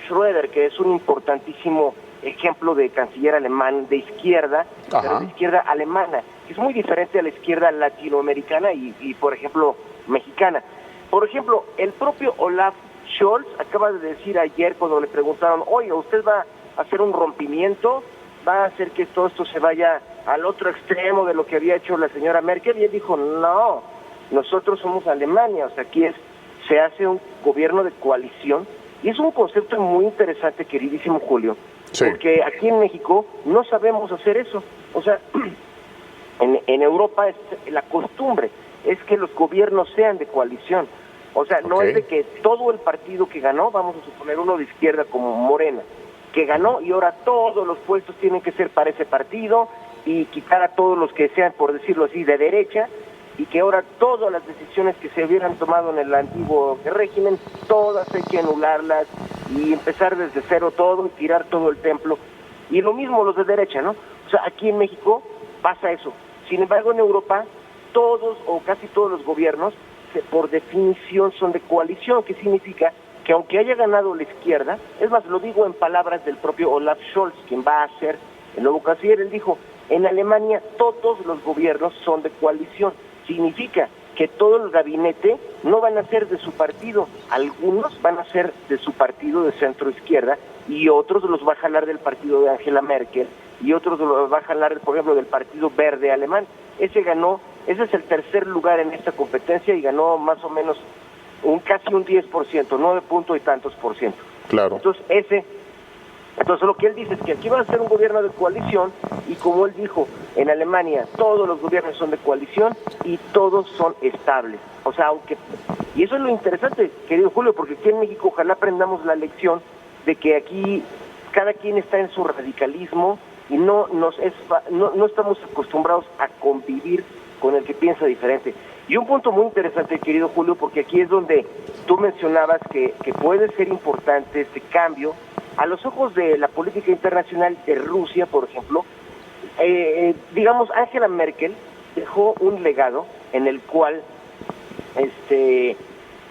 Schröder, que es un importantísimo ejemplo de canciller alemán de izquierda, pero de izquierda alemana, que es muy diferente a la izquierda latinoamericana y por ejemplo, mexicana. Por ejemplo, el propio Olaf Scholz acaba de decir ayer, cuando le preguntaron, oye, ¿usted va a hacer un rompimiento? ¿Va a hacer que todo esto se vaya al otro extremo de lo que había hecho la señora Merkel? Y él dijo, no, nosotros somos Alemania, o sea, aquí se hace un gobierno de coalición, y es un concepto muy interesante, queridísimo Julio, porque aquí en México no sabemos hacer eso. O sea, en Europa la costumbre es que los gobiernos sean de coalición. O sea, no es de que todo el partido que ganó, vamos a suponer uno de izquierda como Morena, que ganó y ahora todos los puestos tienen que ser para ese partido y quitar a todos los que sean, por decirlo así, de derecha, y que ahora todas las decisiones que se hubieran tomado en el antiguo régimen, todas hay que anularlas y empezar desde cero todo y tirar todo el templo. Y lo mismo los de derecha, ¿no? O sea, aquí en México pasa eso. Sin embargo, en Europa, todos o casi todos los gobiernos, por definición, son de coalición, que significa que aunque haya ganado la izquierda, es más, lo digo en palabras del propio Olaf Scholz, quien va a ser el nuevo canciller, él dijo, en Alemania todos los gobiernos son de coalición. Significa que todo el gabinete no van a ser de su partido, algunos van a ser de su partido de centro izquierda y otros los va a jalar del partido de Angela Merkel y otros los va a jalar, por ejemplo, del Partido Verde alemán. Ese es el tercer lugar en esta competencia y ganó más o menos casi un 10%, 9 puntos y tantos %. Claro. Entonces ese Entonces lo que él dice es que aquí va a ser un gobierno de coalición, y como él dijo, en Alemania todos los gobiernos son de coalición y todos son estables. O sea, y eso es lo interesante, querido Julio, porque aquí en México ojalá aprendamos la lección de que aquí cada quien está en su radicalismo y no estamos acostumbrados a convivir con el que piensa diferente. Y un punto muy interesante, querido Julio, porque aquí es donde tú mencionabas que puede ser importante este cambio a los ojos de la política internacional de Rusia, por ejemplo. Digamos, Angela Merkel dejó un legado en el cual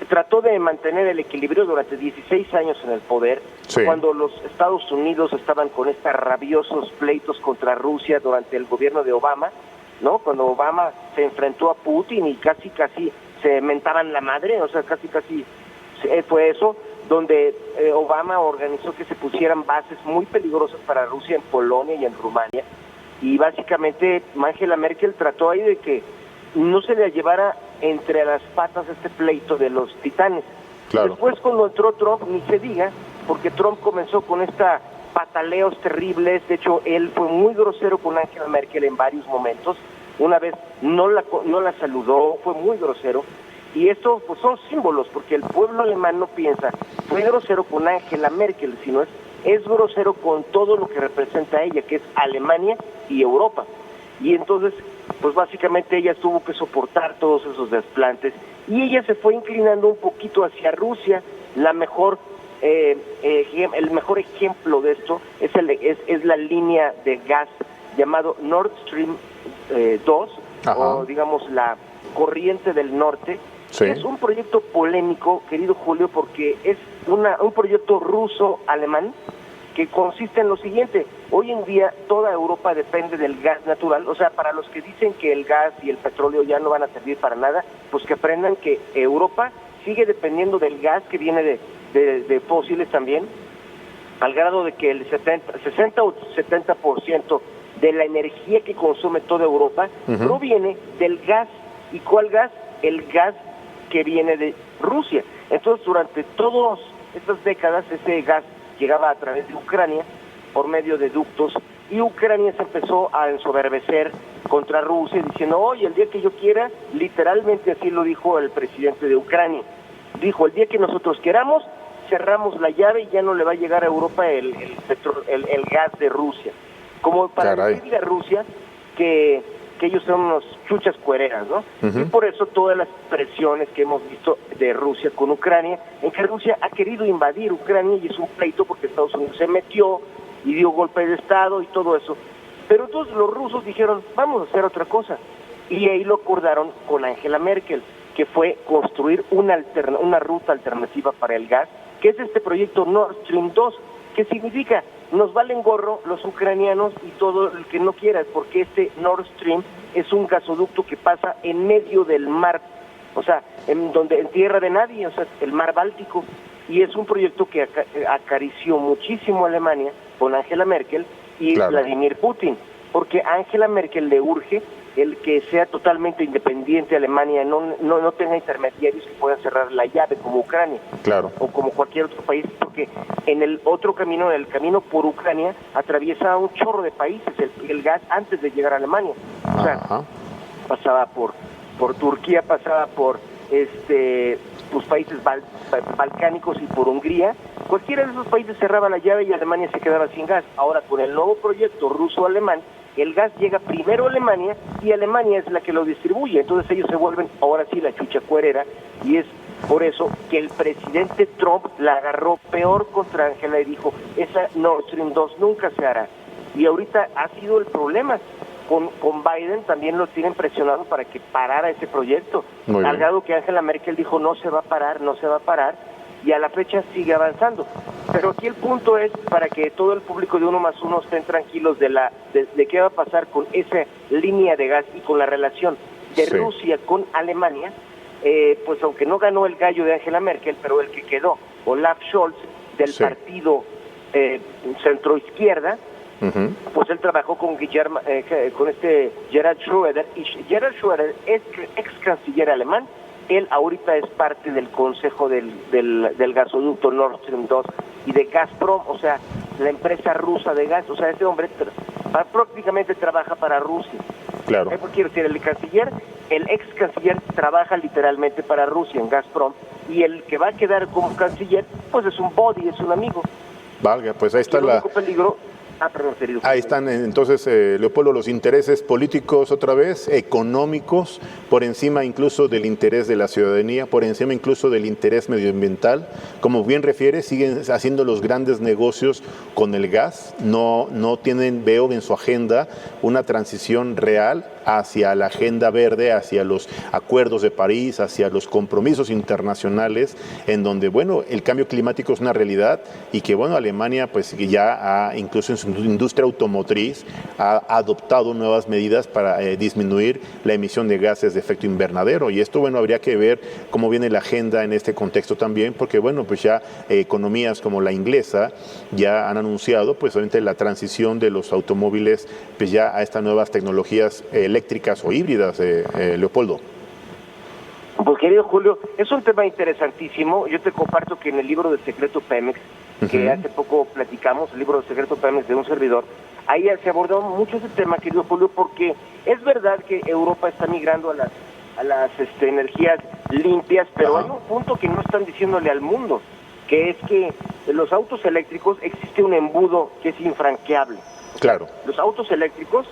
trató de mantener el equilibrio durante 16 años en el poder, sí, cuando los Estados Unidos estaban con estos rabiosos pleitos contra Rusia durante el gobierno de Obama, ¿no? Cuando Obama se enfrentó a Putin y casi se mentaban la madre, o sea, casi fue eso, donde Obama organizó que se pusieran bases muy peligrosas para Rusia en Polonia y en Rumania, y básicamente Angela Merkel trató ahí de que no se le llevara entre las patas este pleito de los titanes. Claro. Después cuando entró Trump, ni se diga, porque Trump comenzó con esta pataleos terribles. De hecho, él fue muy grosero con Angela Merkel en varios momentos. Una vez no la saludó, fue muy grosero. Y esto pues son símbolos, porque el pueblo alemán no piensa, fue grosero con Angela Merkel, sino es grosero con todo lo que representa ella, que es Alemania y Europa. Y entonces, pues básicamente ella tuvo que soportar todos esos desplantes, y ella se fue inclinando un poquito hacia Rusia. El mejor ejemplo de esto es la línea de gas llamado Nord Stream 2, o digamos la corriente del norte. Sí. Es un proyecto polémico, querido Julio, porque es un proyecto ruso-alemán que consiste en lo siguiente: hoy en día toda Europa depende del gas natural. O sea, para los que dicen que el gas y el petróleo ya no van a servir para nada, pues que aprendan que Europa sigue dependiendo del gas que viene de fósiles también, al grado de que el 60 o 70% de la energía que consume toda Europa proviene del gas. ¿Y cuál gas? El gas que viene de Rusia. Entonces, durante todas estas décadas, ese gas llegaba a través de Ucrania por medio de ductos, y Ucrania se empezó a ensoberbecer contra Rusia diciendo: oye, el día que yo quiera, literalmente así lo dijo el presidente de Ucrania, dijo: el día que nosotros queramos, cerramos la llave y ya no le va a llegar a Europa el gas de Rusia. Como para decirle a Rusia que ellos son unos chuchas cuereras, ¿no? Y por eso todas las presiones que hemos visto de Rusia con Ucrania, en que Rusia ha querido invadir Ucrania, y es un pleito porque Estados Unidos se metió y dio golpe de Estado y todo eso. Pero entonces los rusos dijeron: vamos a hacer otra cosa. Y ahí lo acordaron con Angela Merkel, que fue construir una ruta alternativa para el gas, que es este proyecto Nord Stream 2, que significa: nos valen gorro los ucranianos y todo el que no quiera, porque este Nord Stream es un gasoducto que pasa en medio del mar, o sea, en tierra de nadie, o sea, el mar Báltico, y es un proyecto que acarició muchísimo a Alemania con Angela Merkel y Vladimir Putin, porque a Angela Merkel le urge el que sea totalmente independiente Alemania, no tenga intermediarios que puedan cerrar la llave como Ucrania, o como cualquier otro país, porque en el otro camino, en el camino por Ucrania, atraviesa un chorro de países el gas antes de llegar a Alemania. O sea, pasaba por Turquía, pasaba por pues países balcánicos y por Hungría. Cualquiera de esos países cerraba la llave y Alemania se quedaba sin gas. Ahora, con el nuevo proyecto ruso-alemán, el gas llega primero a Alemania y Alemania es la que lo distribuye. Entonces ellos se vuelven ahora sí la chucha cuerera, y es por eso que el presidente Trump la agarró peor contra Angela y dijo: esa Nord Stream 2 nunca se hará. Y ahorita ha sido el problema. Con Biden también lo tienen presionado para que parara ese proyecto, al grado que Angela Merkel dijo: no se va a parar, y a la fecha sigue avanzando. Pero aquí el punto es, para que todo el público de Uno Más Uno estén tranquilos de qué va a pasar con esa línea de gas y con la relación de Rusia con Alemania. Pues aunque no ganó el gallo de Angela Merkel, pero el que quedó, Olaf Scholz, del partido centroizquierda, pues él trabajó con Gerhard Schröder, y Gerhard Schröder es ex canciller alemán. Él ahorita es parte del consejo del gasoducto Nord Stream 2 y de Gazprom. O sea, la empresa rusa de gas. O sea, ese hombre prácticamente trabaja para Rusia. Claro. Eso quiere decir, el ex canciller trabaja literalmente para Rusia en Gazprom, y el que va a quedar como canciller, pues es un buddy, es un amigo. Valga, pues ahí está el único peligro. Ahí están entonces, Leopoldo, los intereses políticos otra vez, económicos, por encima incluso del interés de la ciudadanía, por encima incluso del interés medioambiental. Como bien refiere, siguen haciendo los grandes negocios con el gas, no veo en su agenda una transición real hacia la agenda verde, hacia los acuerdos de París, hacia los compromisos internacionales, en donde, bueno, el cambio climático es una realidad y que, bueno, Alemania pues ya incluso en su industria automotriz ha adoptado nuevas medidas para disminuir la emisión de gases de efecto invernadero, y esto, bueno, habría que ver cómo viene la agenda en este contexto también, porque, bueno, pues ya economías como la inglesa ya han anunciado, pues obviamente la transición de los automóviles pues ya a estas nuevas tecnologías eléctricas o híbridas, Leopoldo. Pues, querido Julio, es un tema interesantísimo. Yo te comparto que en el libro de Secreto Pemex, que hace poco platicamos, el libro de Secreto Pemex de un servidor, ahí se abordó mucho ese tema, querido Julio, porque es verdad que Europa está migrando a las energías limpias, pero hay un punto que no están diciéndole al mundo, que es que en los autos eléctricos existe un embudo que es infranqueable. Claro. Los autos eléctricos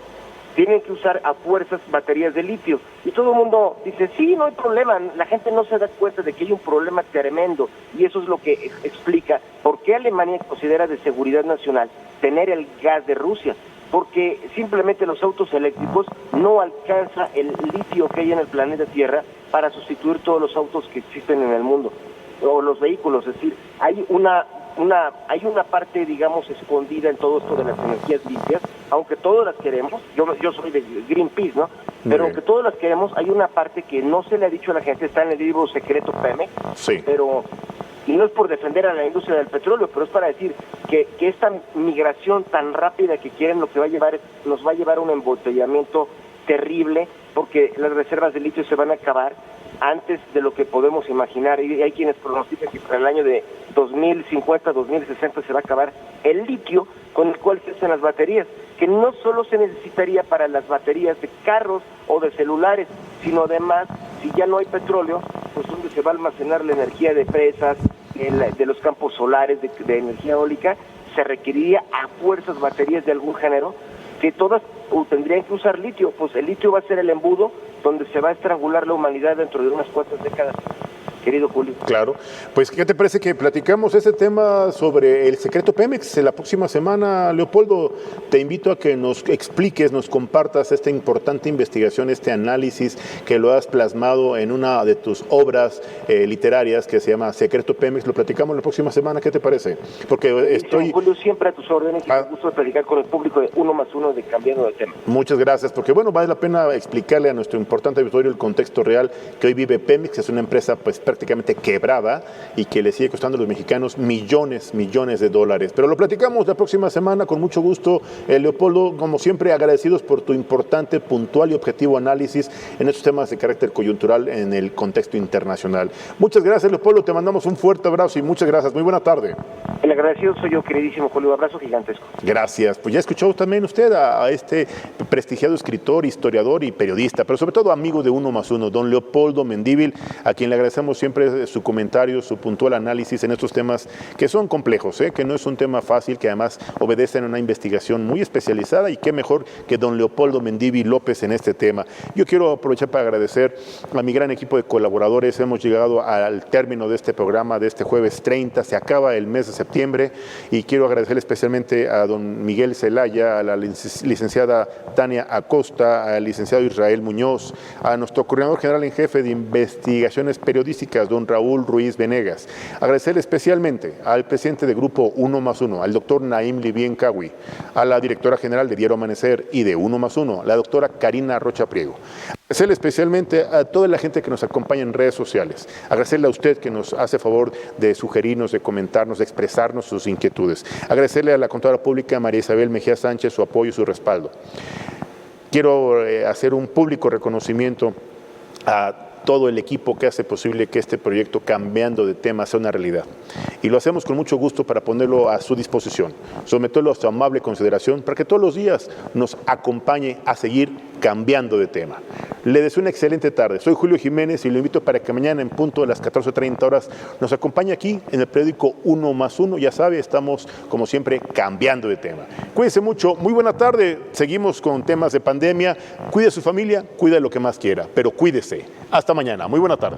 tienen que usar a fuerzas baterías de litio. Y todo el mundo dice, sí, no hay problema. La gente no se da cuenta de que hay un problema tremendo. Y eso es lo que explica por qué Alemania considera de seguridad nacional tener el gas de Rusia. Porque simplemente los autos eléctricos no alcanza el litio que hay en el planeta Tierra para sustituir todos los autos que existen en el mundo, o los vehículos. Es decir, hay una parte, digamos, escondida en todo esto de las energías limpias, aunque todas las queremos. Yo soy de Greenpeace, ¿no? Pero aunque todas las queremos, hay una parte que no se le ha dicho a la gente, está en el libro Secreto Pemex, pero, y no es por defender a la industria del petróleo, pero es para decir que esta migración tan rápida que quieren nos va a llevar a un embotellamiento terrible, porque las reservas de litio se van a acabar antes de lo que podemos imaginar, y hay quienes pronostican que para el año de 2050, 2060 se va a acabar el litio con el cual se hacen las baterías, que no solo se necesitaría para las baterías de carros o de celulares, sino además, si ya no hay petróleo, pues donde se va a almacenar la energía de presas, de los campos solares, de energía eólica, se requeriría a fuerzas baterías de algún género, que todas tendrían que usar litio. Pues el litio va a ser el embudo donde se va a estrangular la humanidad dentro de unas cuantas décadas, querido Julio. Claro. Pues, ¿qué te parece que platicamos ese tema sobre el Secreto Pemex la próxima semana, Leopoldo? Te invito a que nos expliques, nos compartas esta importante investigación, este análisis que lo has plasmado en una de tus obras literarias que se llama Secreto Pemex. Lo platicamos la próxima semana, ¿qué te parece? Porque estoy... Julio, siempre a tus órdenes, y me gusta platicar con el público de 1+1 de Cambiando de Tema. Muchas gracias, porque bueno, vale la pena explicarle a nuestro importante auditorio el contexto real que hoy vive Pemex, que es una empresa pues prácticamente quebrada y que le sigue costando a los mexicanos millones de dólares. Pero lo platicamos la próxima semana con mucho gusto, Leopoldo, como siempre agradecidos por tu importante, puntual y objetivo análisis en estos temas de carácter coyuntural en el contexto internacional. Muchas gracias, Leopoldo, te mandamos un fuerte abrazo y muchas gracias. Muy buena tarde. El agradecido soy yo, queridísimo Julio, abrazo gigantesco. Gracias. Pues ya escuchó también usted a este prestigiado escritor, historiador y periodista, pero sobre todo amigo de 1+1, don Leopoldo Mendívil, a quien le agradecemos siempre su comentario, su puntual análisis en estos temas que son complejos, que no es un tema fácil, que además obedecen a una investigación muy especializada, y qué mejor que don Leopoldo Mendívil López en este tema. Yo quiero aprovechar para agradecer a mi gran equipo de colaboradores. Hemos llegado al término de este programa de este jueves 30, se acaba el mes de septiembre, y quiero agradecer especialmente a don Miguel Zelaya, a la licenciada Tania Acosta, al licenciado Israel Muñoz, a nuestro coordinador general en jefe de investigaciones periodísticas, don Raúl Ruiz Venegas. Agradecer especialmente al presidente de Grupo 1+1, al doctor Naim Libien Cawi, a la directora general de Diario Amanecer y de 1+1, la doctora Karina Rocha Priego. Agradecerle especialmente a toda la gente que nos acompaña en redes sociales. Agradecerle a usted que nos hace favor de sugerirnos, de comentarnos, de expresarnos sus inquietudes. Agradecerle a la contadora pública María Isabel Mejía Sánchez su apoyo y su respaldo. Quiero hacer un público reconocimiento a todo el equipo que hace posible que este proyecto Cambiando de Tema sea una realidad. y lo hacemos con mucho gusto para ponerlo a su disposición, someterlo a su amable consideración para que todos los días nos acompañe a seguir cambiando de tema. Le deseo una excelente tarde. Soy Julio Jiménez y lo invito para que mañana en punto de las 14:30 horas nos acompañe aquí en el periódico 1+1. Ya sabe, estamos como siempre cambiando de tema. Cuídese mucho. Muy buena tarde. Seguimos con temas de pandemia. Cuide a su familia, cuide lo que más quiera, pero cuídese. Hasta mañana. Muy buena tarde.